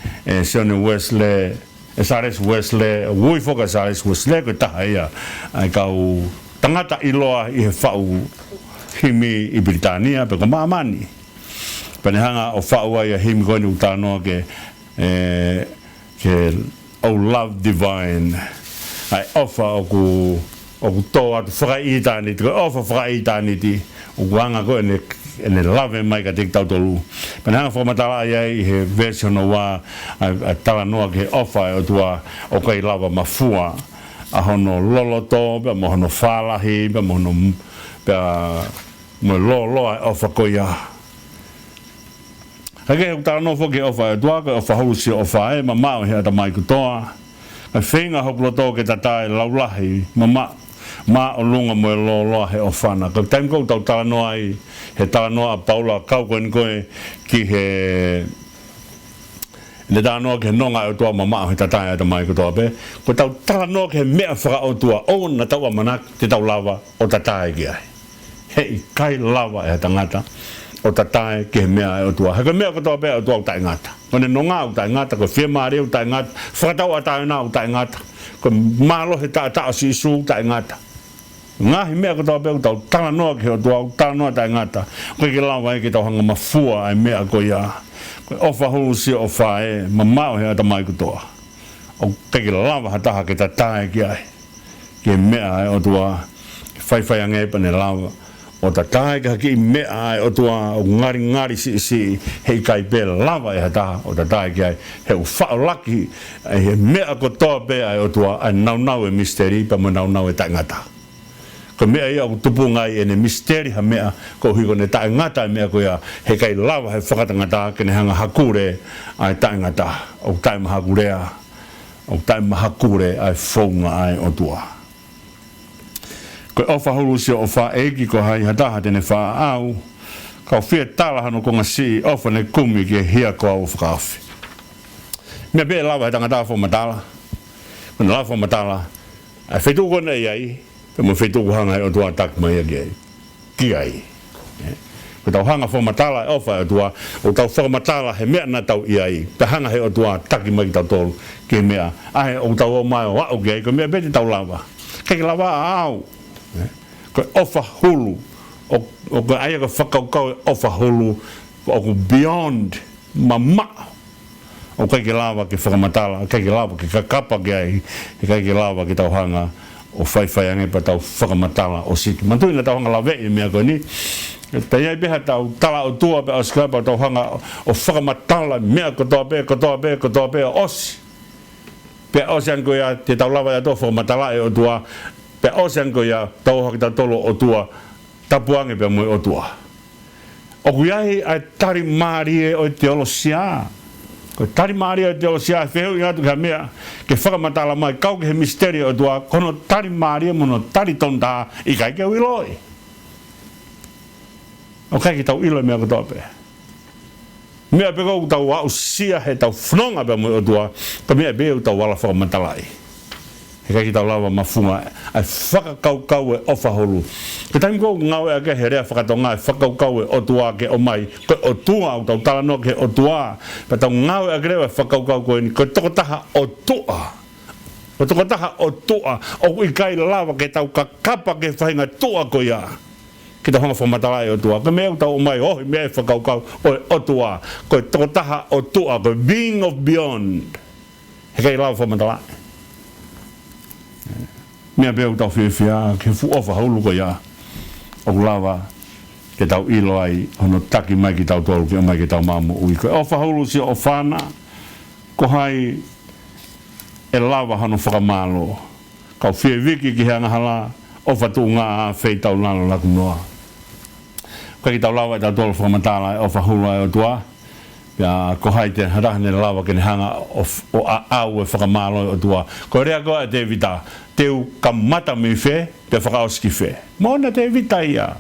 Sonny Wesley sares Wesley wui foka sares Wesley ko tahaia ai kau tangata iloa i he whau himi i Britania, pe ko maamani. Panehanga o whau ai a himi koe ni utanoa ke o love divine. Ai ofa o ku toa tu whakaitaniti, koe ofa whakaitaniti, o kuanga koe ne love mai ka te tau tolu. Panehanga whamatala ai i he version o wā a talanoa ke ofa o tua o kai lava mafua. A hono loloto, pe mo hono whalahi, pe mo hono mo lo ai ofa koia. Hake he utara no whoki ofa e tuaka, ofa hausi ofa e, ma mao hea ta mai kutoa. Ai whenga hoploto ke tatae laulahi, ma o lunga mo e lo he ofana. Ka taim kou tau tala noa ai, he tala noa a Paula kau koe koe ki he le da no ke nonga o tua mama he tatae ata mai ko tope ko tau tala no ke mea whaka o tua o na tau amana te tau lava o tatae ki ai hei kai lava e tangata o tatae ke mea o tua haka mea ko tope o tua o tae ngata o ne nonga o tae ngata ko whia maare o tae ngata whakatau a tae na o tae ngata ko malo he ta si su tae ngata ngahi mea ko tope o tau tala no ke o tua o tala no tae ngata ko ke lava e ke tau hanga mafua ai mea ko ia ofa hulu si ofa e mamao hea ta mai kutoa o teki lava hataha ke tatae ki ai ke mea o tua whaiwhai ange pane lava o tatae ki haki mea ai o tua o ngari si hei kai pe lava e hataha o tatae ki ai he u whao laki he mea kotoa pe ai o tua ai nau e misteri pa mo nau e taingata ko mea ia o tupu ngai e ne misteri ha mea ko hiko ne tae ngata mea ko ia he kai lava he whakatangata ke ne hanga hakure ai tae ngata o tae mahakurea o tae mahakure ai whaunga ai o tua ko ofa hulu si ofa eki ko hai hataha tene wha au ka o whia tala hano ko ngasi ofa ne kumi ke hia ko au whakawhi mea bea lava he tangata wha matala ko ne lava wha matala ai whetu kona iai pe mo fetu hanga o tua tak mai ki ai ko tau hanga fo matala ofa o tua o tau fo matala he mea na tau iai pe hanga he o tua tak mai tau tolu ke mea ai o tau o mai wa o ge ko mea beti tau lava ke lava au ko ofa hulu o ko ai ko whakau ofa hulu o ko beyond mama o ke lava ke whakamatala ke lava ke kakapa ke ai ke lava ke tau hanga o whaiwhai ange pa tau whakamatala o siki. Mantui na tau hanga lawe i mea koe ni. Te iai beha tau tala o tua pe o skapa tau hanga o whakamatala mea kotoa pe o osi. Pe osi an koe a te tau lawa ia tau whakamatala e o tua. Pe osi an koe a tau haki tau tolo o tua tapuange pe mui o tua. O kuiahi ai tari maari e o te olo siaa. Ko tari maria te o sia feu ia tu mea ke whakamatala mai kau ke he misteri o tua kono tari maria mono tari tonta i kai ke wiloi o kai ki tau ilo mea ko tope mea pe kou tau au sia he tau whnonga pe mo o tua ko mea pe o tau wala whakamatala i he kai tau lava mafunga ai whakakaukau e ofa holu ke taimi ko ngau e ake he rea whakatonga e whakaukau e otua ke o mai ko otua au tau tala no ke otua pa tau ngau e ake rea whakaukau ko ni ko toko taha otua o toko taha otua o i kai lava ke tau kakapa ke whainga tua ko ia ki ta honga whamatala e otua ke mea tau o mai ohi mea e whakaukau o e otua ko toko taha otua ko being of beyond he kai lava whamatala mea beo tau whiwhia ke fu ofa haulu ko ia o lava ke tau ilo ai hono taki mai ki tau tolu ki o mai ki tau mamu ui ko ofa haulu si o whana ko hai e lava hono whakamalo kau whie wiki ki hea ngahala ofa tu ngā a whei tau nalo laku noa ko ki tau lava e tau tolu whakamatala e ofa haulu ai o tua ya ko hai te harahane lava ke ne hanga o au e whakamalo o tua ko rea ko e te vita teu kamata me fe te whakaoski fe mona te vita ia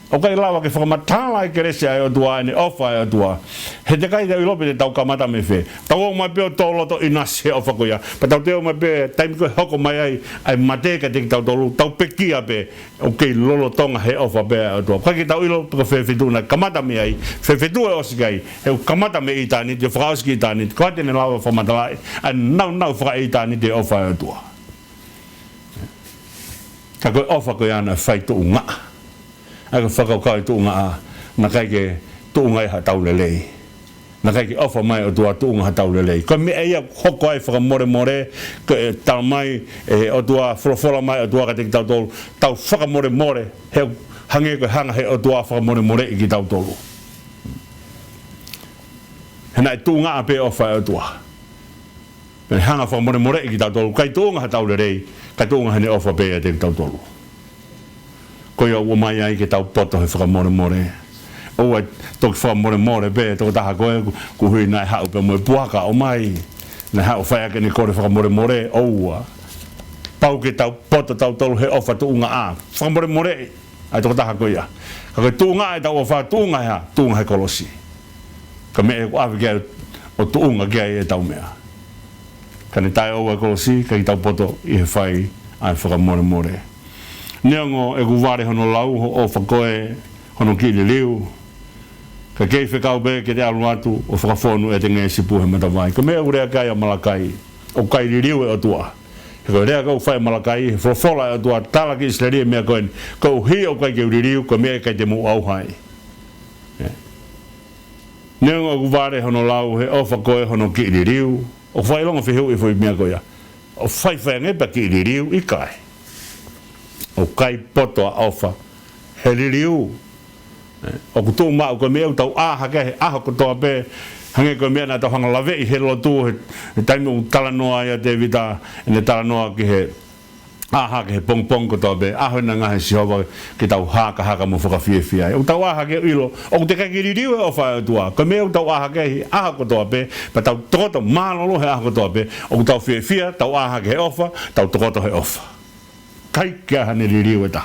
o kai lawa ke whakamatala i kerese ai o tua ene ofa ai o tua he te kai te ilope te tau kamata me fe tau o mai peo toloto inase o whakoia pa tau teo mai pe taimi koe hoko mai ai mateka te ki tau tolu tau pekia pe o kei lolo tonga he ofa pe ai o tua kai ki tau ilo peko whewhetuna kamata me ai whewhetu e osikai he kamata me i tani te whakaoski i tani ko hate ne lawa whakamatala ai nau whaka i tani te ofa ai o tua ka koe ofa koe ana whai tu unga a ka whakaukai tu unga a na kai ke tu unga i ha tau lelei na kai ke ofa mai o tua tu unga ha tau lelei koe me eia hoko ai whakamore more koe tau mai o tua wholofola mai o tua ka te ki tau tolu tau whakamore more he hange koe hanga he o tua whakamore more i ki tau tolu hena e tu unga a pe ofa o tua Pene hanga whakamore more i ki tau tolu kai tu unga ha tau lelei ka tunga hane ofa pēa te tau tolu. Koe o mai ai ke tau poto he whakamore more. O ai toki whakamore more pēa toko taha koe ku hui nai hau pe moe puaka o mai. Nai hau whaiake ni kore whakamore more oua. Pau ke tau poto tau tolu he ofa tuunga a. Whakamore more ai toko taha koe ia. Ka koe tuunga ai tau ofa tuunga hea, tuunga he kolosi. Ka me e ku awi kia o tuunga kia e tau mea. Kane tae oua kolosi, kai tau poto i he whai ai whakamore more. Neongo e kuware hono lau o whakoe hono ki li liu. Ka kei whekau be ke te alu atu o whakawhonu e te nge sipu he matawai. Ka mea urea kai a malakai, o kai li liu e o tua. He koe rea kau whai malakai, he whawhola e o tua, tala ki isleria mea koen, kau hi o kai ke uri liu, ka mea kai te mu au hai. Neongo e kuware hono lau he o whakoe hono ki li liu. O whai longa whihu i whui mea koia. O whai whaengepa ki ririu i kai. O kai poto a ofa. He ririu. O kutu mau koe mea utau aha ke he aha kutoa pe. Hange koe mea nā tau hanga lawe i he lotu. He taimi u talanoa ia te vita. Ne talanoa ki he aha ke he pong kutoa pe. Aho na ngahe sihowa ki tau haka mo whakawhiawhia. O tau aha ke ilo. O te kai ki ririu e ofa e tua. Koe mea utau aha ke he aha kutoa pe. Pa tau tokoto mālolo he aha kutoa pe. O tau whiawhia, tau aha ke he ofa, tau tokoto he ofa. Kai kia hane ririu e ta.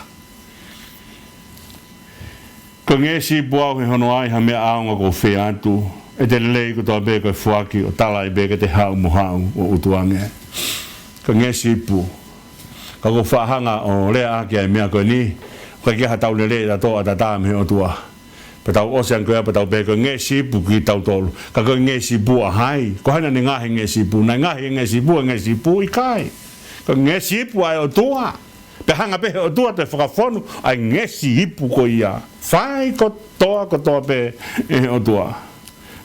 Ko ngesi puau he hono ai ha mea aonga ko whea atu. E te lei kutoa pe koe fuaki o tala i be ke te hau mo hau o utuange. Ko ngesi pu. Ka ko whahanga o rea ake ai mea koe ni. Koe kia ha tau le rea da toa da tāme he o tua. Pa tau osean koe pa tau pe koe ngesi pu ki tau tolu. Ka koe ngesi pu a hai. Ko haina ni ngahe ngesi pu. Nai ngahe ngesi pu i kai. Ko ngesi pu ai o tua. Pe hanga pe o tua te whakawhonu ai ngesi ipu ko ia. Whai ko toa pe o tua.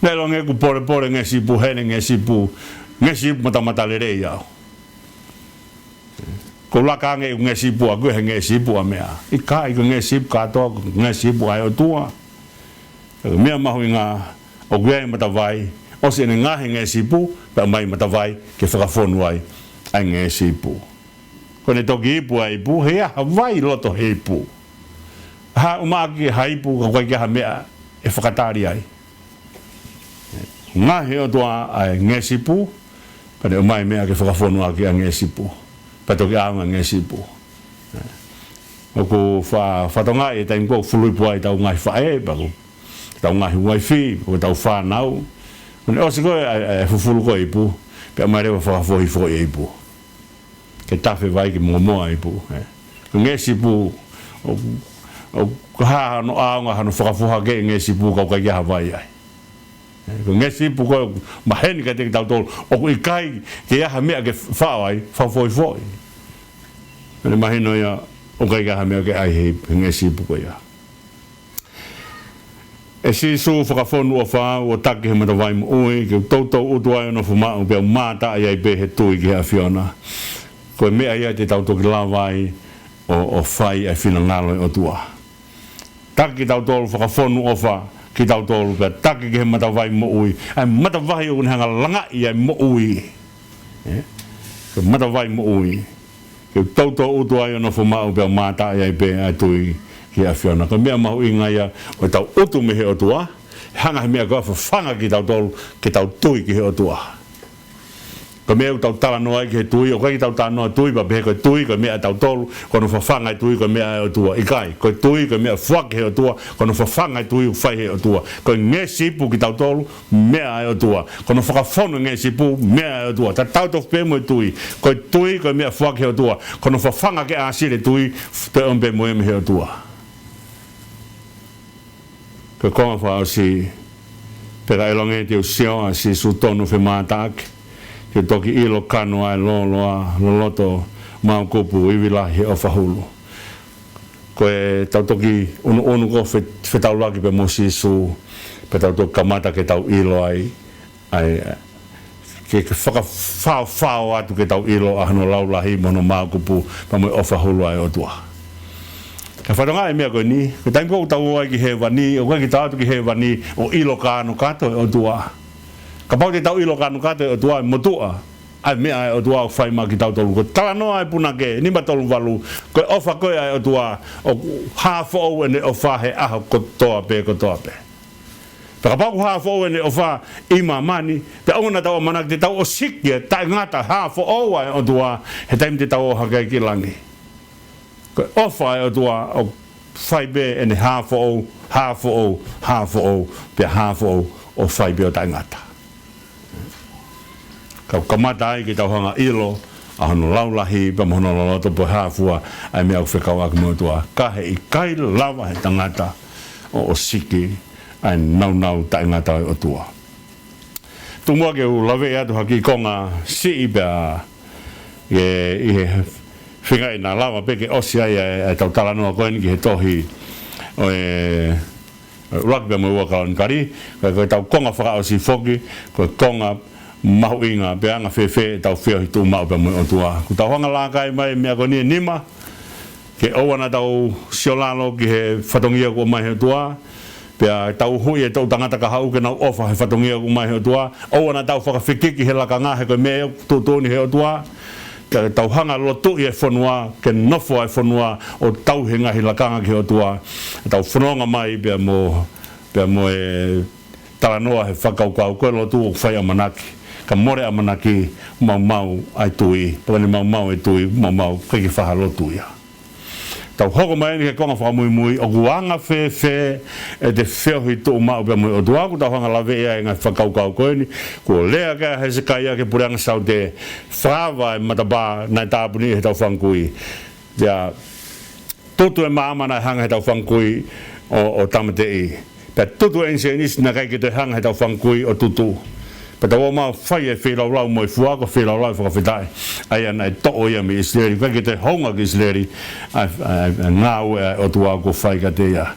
Nei lo nge ku pore ngesi pu hene ngesi pu. Ngesi pu mata le rei au. Ko laka nge ngesi pu a koe he ngesi pu a mea. I kai ko ngesi pu katoa ko ngesi pu ai o tua. Mea mahui ngā o koe matawai. O se ne ngahe ngesi pu pe mai matawai ke whakawhonu ai ai ngesi pu. Ko ne toki ipu ai pu he aha vai loto he pu. Ha umaki ha ipu ka koe kia ha mea e whakatari ai. Ngahe o tua ai ngesi pu pa ne umai mea ke whakawhonu aki a ngesi pu. Pa toki aunga ngesi pu. O ko whatonga e taim ko fului pu ai tau ngai whae pa ko. Tau ngahi wifi, o tau whanau. O se koe e fufulu koe ipu, pe mai rewa whakafohi fhoi ipu. ke tafe vai ki mo ai pu ngesi pu o ha no anga hanu whakafuha ke ngesi pu kau kai ha vai ai ngesi pu ko maheni ka te tau tol o ku ikai ke ha mea ke whaai foi ane mahino ia o kai ha mea ke ai he ngesi pu ko ia e si su whakafonu o wha o take he mata vai mo ui ke tautou utu ai ono whamau pe o mata ai ai pe he tui ki hea whiona koe mea ia te tautou ki lawai o whai ai whina ngalo o tua take ki tautolu whakafonu o wha ki tautolu pe take ki he mata vai mo ui ai mata vai o hanga langa i ai mo ui ke mata vai mo ui ke tautou utu ai ono whamau pe o mata ai ai pe ai tui kia whiona, ka mea mahu inga ia o tau utu me he o tua, hanga he mea kua whanga ki tau tolu, ki tau tui ki he o tua. Ka mea u tau tala noa ki he tui, o kai ki tau tala noa tui, pa pehe koe tui, ka mea tau tolu, kono whawhanga i tui, ka mea o tua, ikai, koe tui, ka mea whak he o tua, kono whawhanga i tui, whai he o tua, koe nge sipu ki tau tolu, mea o tua, kono whakafono nge sipu, mea o tua, ta tau tof pemo i tui, koe tui, ka mea whak he o tua, kono whawhanga ke asire tui, te ompe moe he o tua. Ka konga whao si pera elonge te usio a si su tonu whi mātaake te toki ilo kanu ai loloa loloto mau kupu iwilahi o whahulu koe tau toki unu ko whi tau laki pe mo si su pe tau toki kamata ke tau ilo ai ke whaka whao atu ke tau ilo ahano laulahi mono mau kupu pa mo o whahulu ai o tua ka wharonga e mea koe ni, ko taim kou tau ai ki he wani, o kai ki tātu ki he wani, o ilo kānu kato e o tua. Ka pau te tau ilo kānu kato e o tua, mo tua, ai mea e o tua o whai mā ki tau tolu. Ko tala noa e puna ke, nima tolu walu, koe ofa koe ai o tua, o hāwha ou ene o whahe aho ko toa pe. Ka pau hāwha ou ene o wha ima mani, te auna tau o manak te tau o sikia, tai ngata hāwha ou ai o tua, he taim te tau o hakai ki langi. Ko ofa o tua o whai be ene hāwha ou, pe hāwha ou o whai be o taingata. Ka kamata ai ki tau hanga ilo, a hono laulahi, pa mohono laloto po hāwhua, ai mea o whekau aki mo tua. Ka he i kai lawa he tangata o siki, ai nau taingata o tua. Tumua ke u lawe atu haki konga si i bea i he whinga i nā lawa peke osi ai e tau tala noa koeni ki he tohi o rugby mo ua kari koe tau konga whaka o si whoki koe konga mahu inga pe anga whewhe tau whio hi tū mau pe mo o tua ku tau hanga lākai mai mea ko ni nima ke oana tau siolalo ki he whatongia ko mai he tua pe tau hui e tau tangata ka hau ke nau ofa he whatongia ko mai he tua oana tau whakawhikiki he laka ngā he koe mea tūtūni he o tua ka tau hanga lotu i e whanua, ke nofo ai whanua o tau he ngahi lakanga ki o tua. Tau whanonga mai bea mo e talanoa he whakaukau, koe lotu o whai amanaki. Ka more amanaki mau ai tui, pakani mau e tui, mau kiki whaha lotu ia. Tau hoko mai ni ke konga whakamui o kuanga whe e te wheohi tō mau bea mui o tuaku tau hanga lawe ea e ngai whakaukau koeni kua lea ka he se kai ake pureanga sau te whawa e mataba nai tāpuni he tau whankui ia tutu e maamana hanga he tau whankui o tamatei pia tutu e nse nisi na kai ki te hanga he tau whankui o tutu Pata o mau whai e whiraulau mo i fuako whiraulau whakawhitai. Ai ana e to'o ia mi Isleri, whaki te honga ki Isleri, ngā ue o tuako whai ka te ia.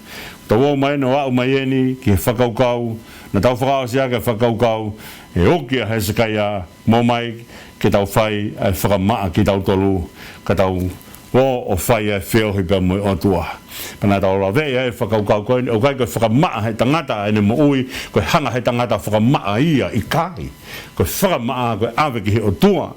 Ta o mai no au mai eni ki whakaukau, na tau whakao si ake whakaukau, e okia he se kai a mo mai ki tau whai e whakamaa ki tau tolu, ka tau o whai e whiohi pa mo o tua. Pana tau la vea e whakaukau koe, o kai koe whakamaa he tangata ene mo ui, koe hanga he tangata whakamaa ia i kai. Koe whakamaa koe awe ki he o tua.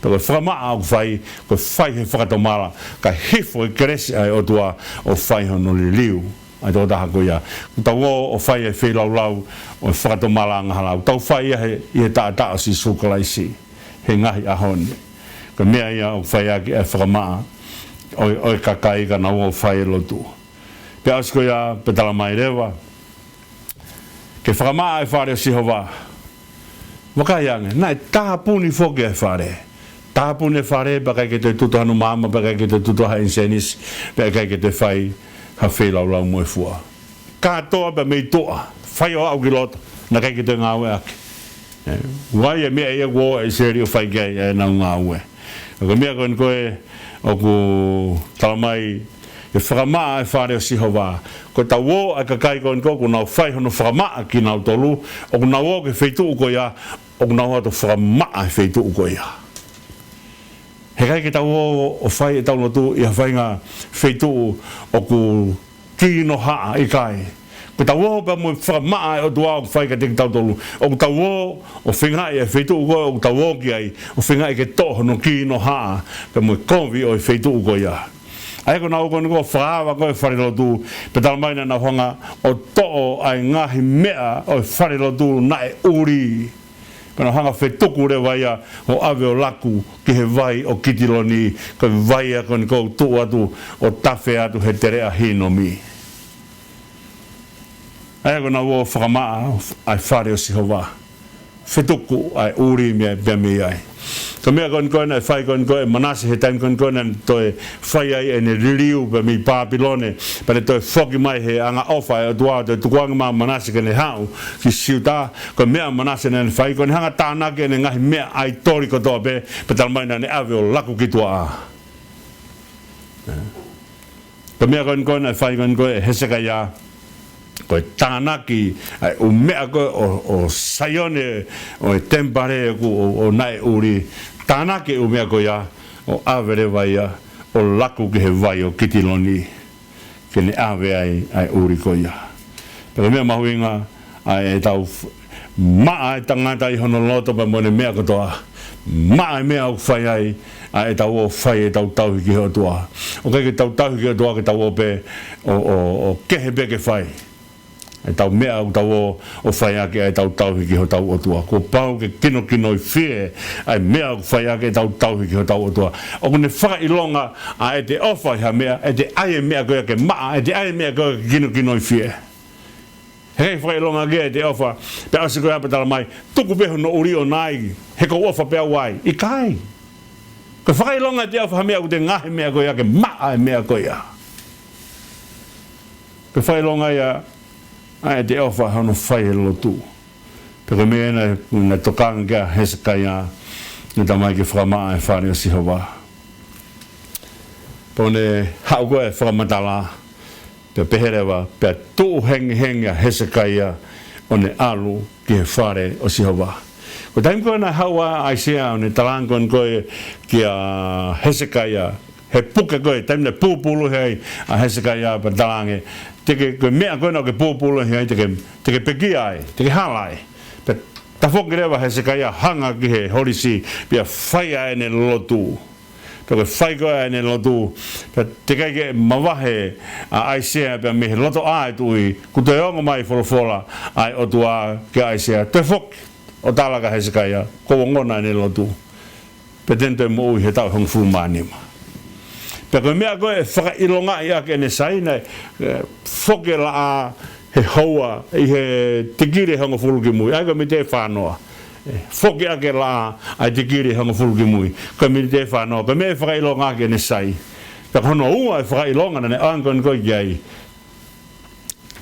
Ta koe whakamaa o whai, koe whai he whakatomala, ka hifo i keresi ai o tua o whai hono li liu. Ai tō taha koe ia. Tau o whai e whilau o whakatomala ngahalau. Tau whai i he taa si sukalaisi, he ngahi ahoni. Koe mea ia o whai aki e whakamaa. Oi kakai ka na o whai lotu. Pe asko ia petala mai rewa. Ke whakamaa e whare o Sihova. Wakai ange, nai taha puni whoke e whare. tapu ne fare ba kai ke te tutu hanu mama ba kai ke te tutu ha insenis ba kai ke te fai ha fe lau lau mo fua ka to ba me to fai o au gilot na kai ke te ngawe ak wai me e go e serio fai ga na ngawe ko me kon ko o ku talamai e whakama e whare o Sihova. Ko ta wo a ka kai kon ko na whai hono whakama ki na tolu o na wo ke feitu ko ya o na ho to whakama e feitu ko ya. He kai ke ta wo o whai e tau no tu i whai nga feitu o ku ki no ha i kai. Ko ta wo pa mo whakama o tua o whai ka te tau tolu. O ta wo o whinga e feitu ko o ta wo ki ai o whinga e ke toho no ki no ha pa mo konvi o feitu ko ya. Ai ko na o ko whaawa ko e wharelo tu pe talamaina na honga o to'o ai ngahi mea o e wharelo tu na e uri pana hanga whetuku re waia o ave o laku ki he vai o kitiloni ko vaia kon ko tu atu o tafe atu he tere a hino mi ai ko na o whakamaa ai whare o Sihova whetuku ai uri mea bea mi ai ko mea kon koe whai kon koe manase he taim kon koe toi whai ai e ne ririu pa mi Papilone pa ne toi whoki mai he anga ofa e o tua te tukuanga maa manase ke ne hau ki siuta ko mea manase ne whai kon hanga tānake ne ngahi mea ai tori ko toa pe pa talamaina ne ave o laku ki tua a ko mea kon koe whai kon koe Hezekia ko tānaki o mea ko o saione o tempare ko o nai uri tānaki o mea ko ya o avere vai ya o laku ke he vai o kitiloni ke ne ave ai uri ko ya pero mea mahuinga ai tau maa tangata i hono loto pa mo ne mea ko toa maa mea o whai ai tau o whai tau tau ki ho toa o kai ke tau tau ki ho toa ke tau o pe o kehe pe ke whai e tau mea o tau o whai ake ai tau tau hiki ho tau o tua. Ko pau ke kino i whie ai mea o whai ake tau tau hiki ho tau o tua. O kone whakailonga a e te ofa ha mea, e te ae mea koe ke maa, e te ae mea koe ke kino i whie. Hei whakailonga ke e te ofa, pe ase koe apatala mai, tuku peho no uri o nai, he ko ofa pea wai, i kai. Ko whakailonga te ofa ha mea o te ngahe mea koe ake maa e mea koe a. Ko whakailonga ia, ai te ofa hono whai lo tu. Pero me na tokanga kia Hezekia na tamai ke whakamaa e whare o Sihova. Pone hau koe whakamatala pe peherewa pe tu hengi Hezekia o ne alu ki he whare o Sihova. Ko taim koe na haua Aisea o ne talangon koe ki a Hezekia he puke koe, taim ne pūpulu hei a Hezekia pa talange teke ko mea ko no ke popolo he teke peki ai teke halai pe ta foki rewa Hezekia hanga ki he holisi pia whai ai ne lotu pe ko whai ko ai ne lotu pe teke ke mawahe a Aisea pe me loto ai tui ku te ongo mai folofola ai o tua ke Aisea te foki o talaka Hezekia ko ngona ne lotu pe tento mo he tau hong fulmanima. Pero mea koe whakailonga i ake ne saina whoke la a he hoa i he tikiri hanga fuluki mui. Aiko mi te whanoa. Whoke ake la a tikiri hanga fuluki mui. Ko mi te whanoa. Ko mea whakailonga ake ne sai. Pero hono ua e whakailonga na ne ankon koe kiai.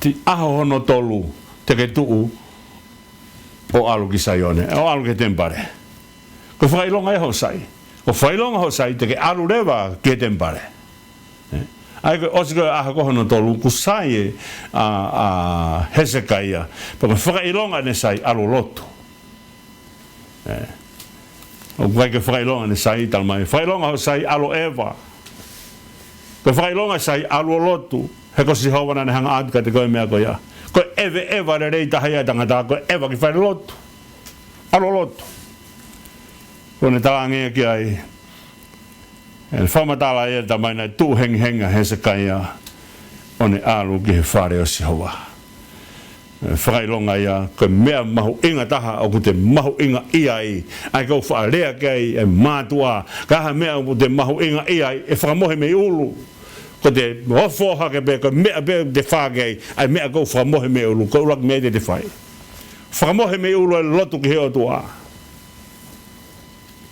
Ti aho hono tolu te ke tuu o alu ki sai one. O alu ke tempare. Ko whakailonga e ho sai. Ko whailonga ho sai te ke alu rewa ke tempare. Ai ko osiko aha ko hono tolu ku sai a Hezekia. Pero whakailonga ne sai alu lotu. O kai ke whakailonga ne sai talmai. Whailonga ho sai alu Eva. Ko whakailonga sai alu lotu. He ko si hawana ne hanga atka te koe mea ko ia. Ko Eva re reita haia tangata ko Eva ki whai lotu. Alu lotu. Kone talangia ki ai. El whamatala e tamai nai tu henga Hezekia o ne alu ki he whare o Sihova. Whakailonga ia, ko mea mahu inga taha o ku te mahu inga iai. Ai kau whaalea kei e mātua. Kaha mea o te mahu inga iai e whakamohe me ulu. Ko te hofoha ke pe, ko mea pe te whakei, ai mea kau whakamohe me ulu. Ko ulak mea te whai. Whakamohe me ulu e lotu ki he o tua.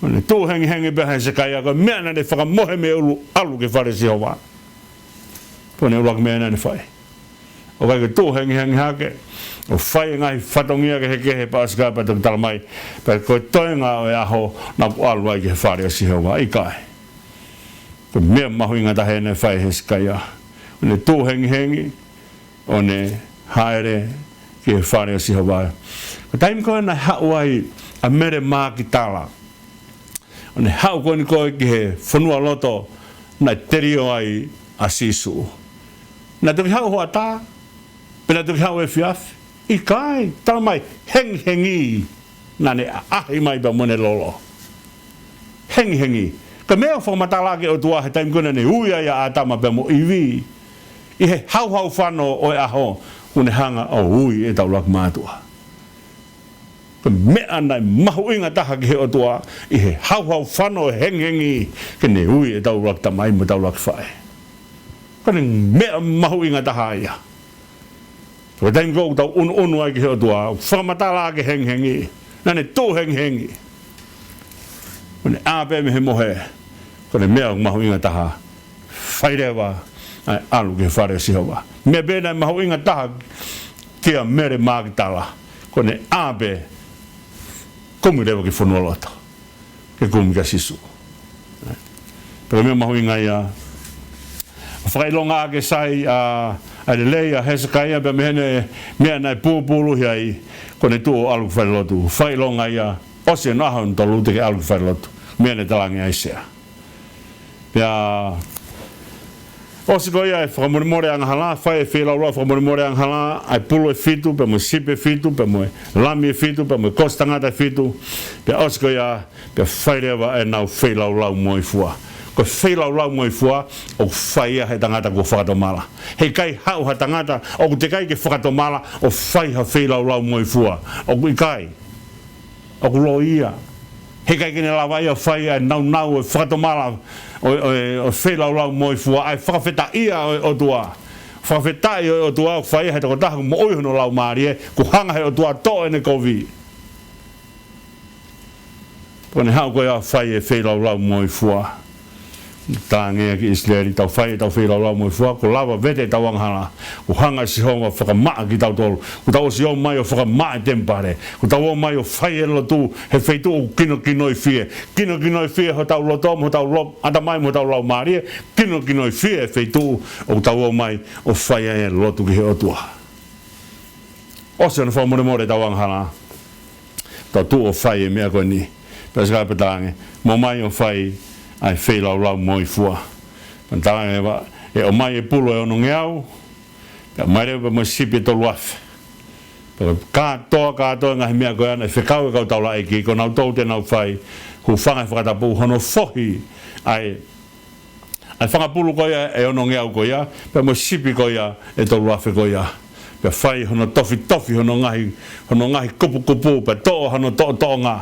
ne tu hengi behan se kaya ko me na de fa mohe me alu ke fare si hoa pone ulak me na ne fai o ka tu hengi hake o fai ngai fatongia ke he pas ka pa tal mai pa ko toenga o aho na alu ai ke fare si hoa i kai ko me mahuinga ta he ne fai he kaya ne tu hengi o ne haere ke fare si hoa taim ko na hawai a mere ma ki tala ne hau ko ni ko ki he fonua loto na terio ai asisu na te hau ho ta pena te hau e fiaf i kai ta mai hengi na ne ahi mai ba mone lolo hengi ka me fo matala ke o tua he taim ko ne uia ya atama be mo ivi i he hau fano o aho une hanga o ui e tau lak matua me ana mahu inga taha ke o tua i he hau whano hengi ke ne ui e tau lak tamai mo tau lak whae kane me mahu inga taha ia ko taim ko tau unu ai ke o tua whamatala ke hengi nane tō hengi kone ape me he mohe kone mea mahu inga taha whairewa ai alu ke whare sihowa me bena mahu inga taha kia mere mākitala kone ape komu rewa ki whanua loto ke komu ka sisu pero mea mahu inga ia whakailonga ake sai a le leia Hezekia pe mehene mea nai pūpulu hiai kone tu o alu whare lotu whakailonga ia ose no ahon tolu te ke alu whare lotu mea ne talangi aisea pea ose ko ia e whakamoremore anghala whae e whilaurua whakamoremore anghala ai pulu e fitu pe mo sipe fitu pe mo lami e fitu pe mo kostangata e fitu pe ose ko ia pe whairewa e nau whilaulau moi fua ko whilaulau moi fua o whaia he tangata ko whakatomala hei kai hau ha tangata o te kai ke whakatomala o whai ha whilaulau moi fua o kui kai o kulo ia he kai kene lawai o whaia e nau e whakatomala o whilaulau moi fua ai whakawheta ia o tua whakawheta ia o tua o whaia he tako taha mo oihono lau maari ku hanga he o tua to ene kovi kone hau koe a whaia e whilaulau moi fua tāngea ki Israeli tau whai tau whilaulau moi fua ko lawa vete tau anghala ku hanga si honga whakamaa ki tau tolu ku tau si o mai o whakamaa e tempare ku tau o mai o whai e lotu he whaitu o kino i fie ho tau lotom ho tau lop ata mai mo tau lau maari kino i fie he whaitu o tau o mai o whai e lotu ki he otua ose ana whamoremore tau anghala tau tu o whai e mea koe ni pesa kai petange mo mai o whai ai whilaulau moi fua. Pantalange wa e o mai e pulo e ono ngeau, ka mai rewa mo sipi to luafe. Katoa ngahi mea koe ana e whekau e kau taula eki, ko nau tau te nau whai, ku whangai whakatapu hono fohi ai whangapulu koia e ono ngeau koia, pe mo sipi koia e to luafe koia. Pe whai hono tofi hono ngahi kupu, pe toa hono toa ngā.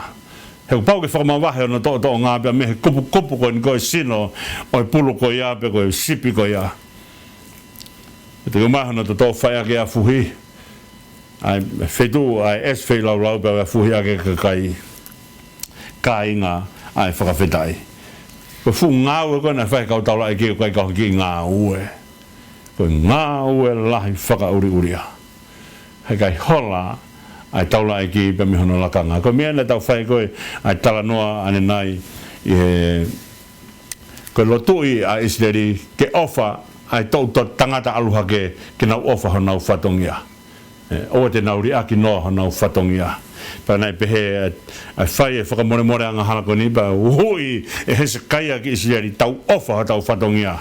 He pau ke whakamawahe ona to ngā pia me he kupu koe ni koe sino o e pulu koe ia pe koe sipi koe ia. E te kumahana to whai ake a fuhi. Ai whetu ai es whilaulau pe a fuhi ake ka inga ai whakawhetai. Ko fu ngā ue koe na whai kau taula e kia koe kau ki ngā ue. Koe ngā ue lahi whakauriuria. Hei kai hola ai taula ai ki pe mihono lakanga ko mea na tau whai koe ai tala noa ane nai i he koe lotui a Israeli ke ofa ai tau tangata aluha ke nau ofa ho nau whatongia o te nauri aki noa ho nau whatongia pa nai pehe ai whai e whakamore anga halako ni pa hui e Hezekia ki Israeli tau ofa ho tau whatongia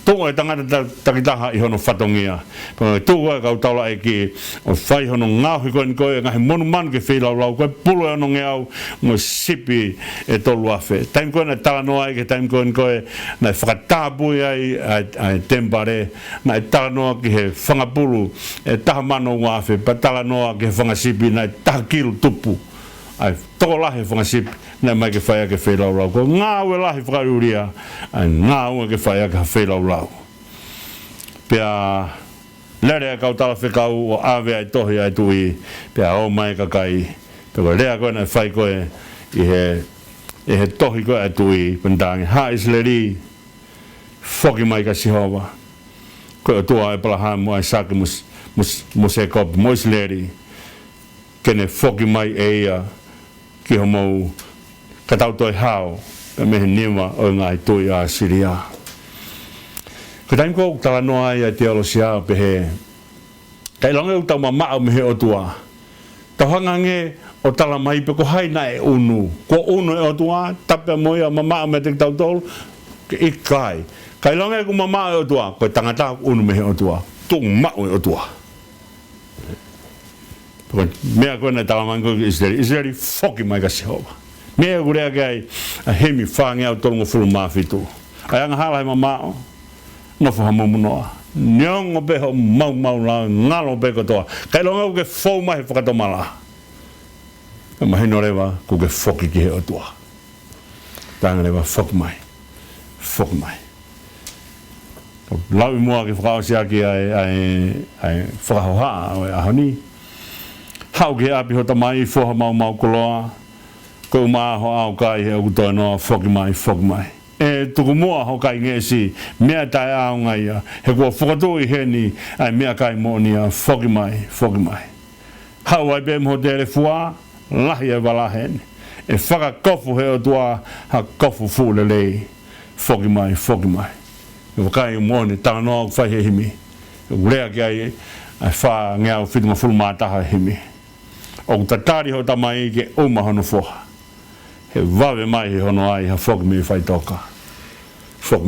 Tonga e tangata takitaha i hono whatongia. Tūua kau taula e ki o whai hono ngāhui koe ni koe ngahi monu manu ke whilaulau koe pulo e hono ngeau mo sipi e tolu awhe. Taim koe na tala noa e ke taim koe ni koe na whakatāpui ai tempare na tala noa ki he whangapulu e taha mano ngāwhe pa tala noa ki he whangasipi na taha kilu tupu. Ai toko lahi whangasipi na mai ke whaia ke whilaulau. Ko ngā ue lahi whakauria, ai ngā ue ke whaia ke whilaulau. Pea lere kau tala whekau o awe ai tohi ai tui, pea o mai ka kai. Pea lea koe na whai koe i he e he tohi ko e tui pendangi ha Israeli foki mai ka Sihova ko tua e pala ha mo ai saki mus e kop mo Israeli kene foki mai e ia ki ho mau katau toi hao e mehe nima o ngai tui a Siria ko taim ko tala noa ia te alosia pehe kai longa utau mama mehe o tua tahanga nge o tala mai pe ko haina e unu ko unu e o tua tape moia mama me te tau tol ke ikai kai longa ku mama e o tua ko tangata unu mehe o tua tu ma o tua mea ko na tala mango Israeli foki mai ka Sihova mea ko rea kai a hemi whange au tolongo fulu mafitu ai anga hala he mama no fa mo noa nyong be ho mau la ngalo be ko toa kai longa ke fo mai fa to mala ma he no leva ku ke foki ki o toa tanga leva fok mai la mo ke fra sia ki ai fra ha a honi hau ke api ho ta mai fo mau koloa ko ma ho au kai he u to no foki mai e tuku mua ho kai ngesi mea tai au ngai he ko foto I heni ai mea kai monia foki mai hau ai be mo dele fua lahi e wala hen e whaka kofu he o tua ha kofu fu lele foki mai e wakai mone tanga noa whai he himi e urea ki ai wha ngea whitu ma fulu mātaha himi o tatari ho tamai ke uma hono foha he wawe mai he hono ai ha foki mai whai toka foki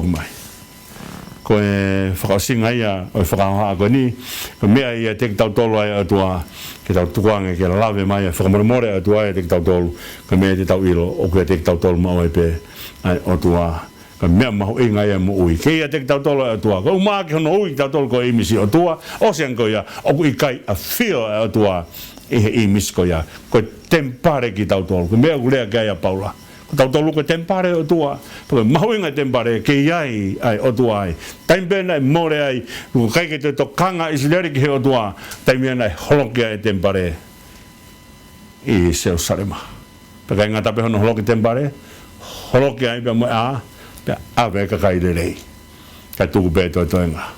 mai ko e whakasinga ia o whakaha ko ni ko mea ia te tau tolu ai atua ke tau tukuange ke lawe mai whakamoremore atua ia te tau tolu ko mea te tau ilo o ke te tau tolu mau ai pe o tua ko mea mahu inga ia mo ui ke ia te tau tolu ai atua ko umaa ke hono ui tau tolu ko imisi o tua o sean ko ia o ku ikai a fio ai atua ihe imis ko ia ko tempare ki tau tolu ko mea kulea ke ia paula tau tolu ko tempare o tua porque mahuinga tempare ke iai ai o tua ai taimena more ai ko kai ke te tokanga Israeli ke o tua taimena holoke ai tempare I Jerusalem porque ngata pe hono holoke tempare holoke ai pe mo a pe ave ka kai lei ka tu be to nga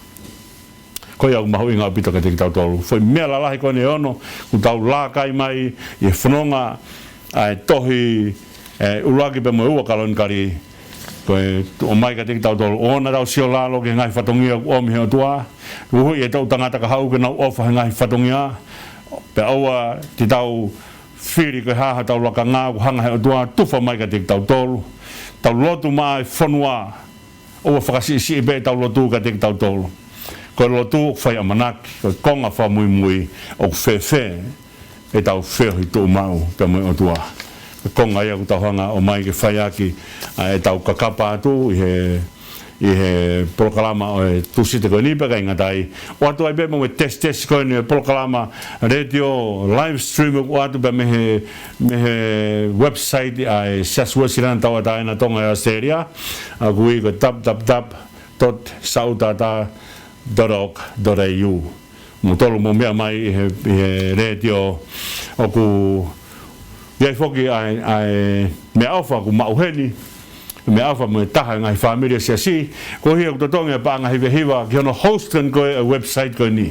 ko ia mahuinga pito ke te tau tolu foi mea la lahi ko ne ono ku tau la kai mai I fnonga ai tohi ulaki pe mo ua kalon kari ko o mai ka te tau tolu ona rau sio lalo ke ngai whatongia o mi heo tua uhui e tau tangata ka hau ke nau ofa ngai whatongia pe aua te tau whiri ke haha tau laka ngā ku hanga heo tua tufa mai ka te tau tolu tau lotu mai whanua ua whakasisi I be tau lotu ka te tau tolu ko lotu whai amanaki ko konga wha mui o whewhe e tau whehi tō mau te mai o tua konga ia ku tauhanga o mai ke whai aki e tau kakapa atu I he proklama o e tusite ko ni peka ingatai o atu ai bema me test ko ni proklama radio live stream o atu be mehe website ai sasua siran tau ata ina tonga ya seria a kui ko www.sautata.org.au mo tolu mo mea mai I he radio o ku ia foki ai me alfa ku mauheni me alfa me taha ngai familia si ko hia ko tonga pa ngai hiva ki ono hosten ko a website ko ni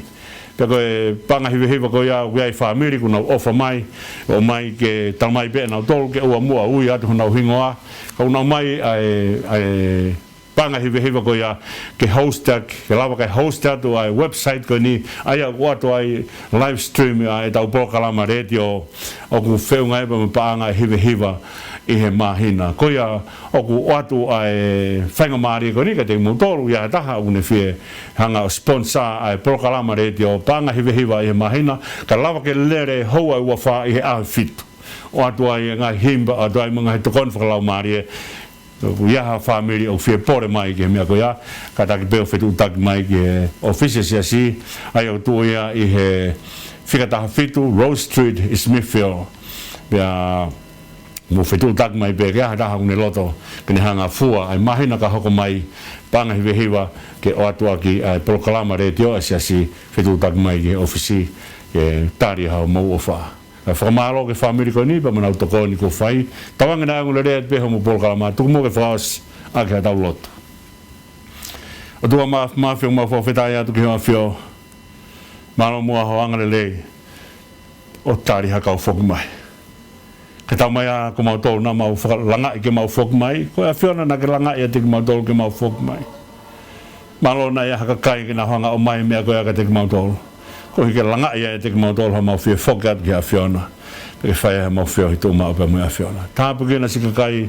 pe ko pa ngai hiva ko ia ai familia ku no ofa mai o mai ke tamai pe na tol ke o mua ui atu na hingoa ko na mai ai panga hiva ko ia ke hostak ke lava ke hostat o ai website ko ni ai o ai live stream ai tau proklama radio o ku feu ngai pa ngai hiva I he mahina ko ia o ku atu ai whainga maari ko ni ka te motoru ia taha une fie hanga sponsor ai proklama radio panga hiva I he mahina ka lava ke lere hoa ua wha I he awhitu o atu ai ngai himba atu ai mga he tokon whakalau maari ia family o fie pore mai ke mea ko ia ka taki peo fetu taki mai ke office si ai o tu ia I he whikataha fitu Rose Street Smithfield pia mo fetu taki mai pe ke taha une loto kene hanga fua ai mahina ka hoko mai panga hiva ke o atua ki ai proklama radio si fetu taki mai ke office ke tari hao mo ofa Whakamalo ke whamiri ko ni, pa mana utoko ni ko whai. Tawanga na ngule rea te homo polkalama, tuku mo ke whaos a ke hatau loto. O tua mawhio ma whawhetai atu ki hoa whio, malo mua hoanga le lei, o tari hakau whoku mai. Ke tau mai a ko mau tolu na mau langa i ke mau whoku mai, ko a whiona na ke langa i a te ke mau tolu ke mau whoku mai. Malo na ia hakakai ke na hoanga o mai mea koe a ke te ke mau tolu. Ko hike langa ia e te mau tolu ha mau whia whokat ki a whiona. Peke whaia ha mau whio hi tō mau pa mui a whiona. Tāpu kena sika kai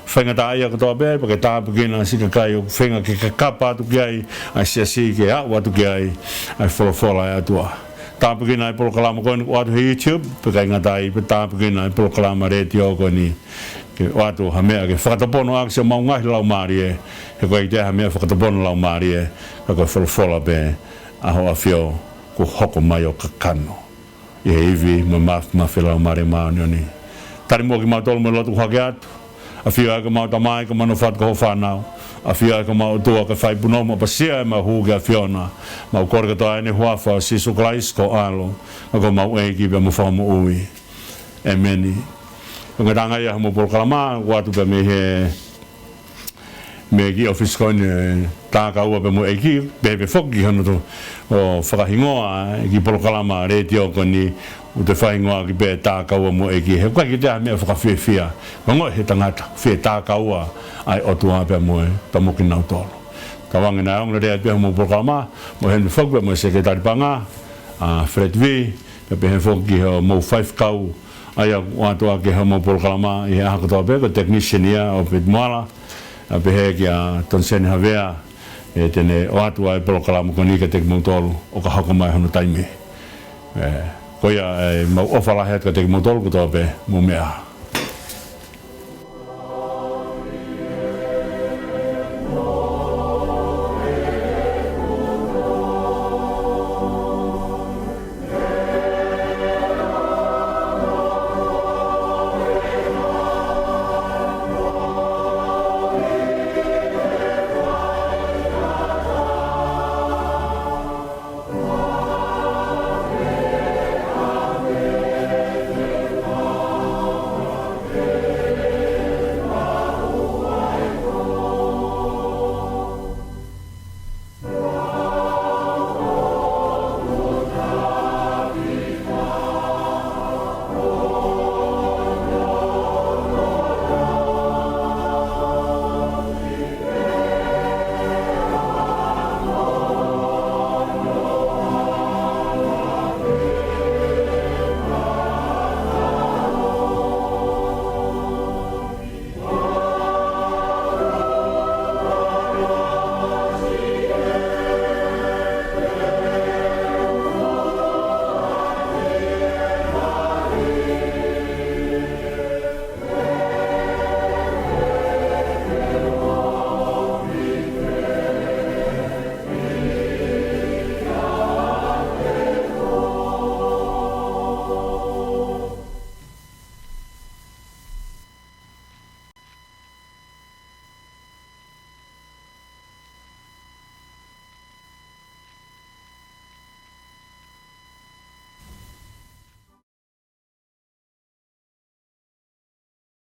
whainga tā ia katoa bea, pake tāpu kena sika kai o whainga ke kakapa atu ki ai, ai siasi ke au atu ki ai, ai wholofola e atua. Tāpu kena ai polokalama koe ni o atu he YouTube, peke ngatai, pe tāpu kena ai polokalama retio koe ni, ke o atu ha mea ke whakatapono akse mau ngahi lau maari e, he koe i te ha mea whakatapono lau maari e, ka koe wholofola pe aho a whio, ko hoko mai o kakano. I he iwi, ma whila o mare maani o ni. Tari mua ki mau tolu mo lotu hake atu. A whio eka mau tamai ka mano whatu ka ho whanau. A whio eka mau tua ka whai puno mo pasia e mau huge a whiona. Mau kore ka toa ene huafa o sisu klais ko alo. Ako mau eiki pe mo whamo ui. E meni. O ngatanga ia mo polkalama, watu pe me he me ki office ko ni ta ka ua pe mo eki be foki hono to o whakahingoa ki polokalama retio ko ni u te whaingoa ki be ta ka ua mo eki he kwa ki te mea whakawhiawhia mango he tangata whi ta ka ua ai otua pe mo ta mo ki nau tolo ka wangi na ong rea pe mo polokalama mo hendu foki pe mo sekretari panga Fred V pe he foki ho mo 5 kau ai atua ki ho mo polokalama i he hakotoa pe ko technician ia o pe moala a pehe ki a tonseni havea e tene o atua e polokalama ko ni ka te motolu o ka haka mai hono taimi. Ko ia mau ofala het ka te motolu ko tō pe mo mea.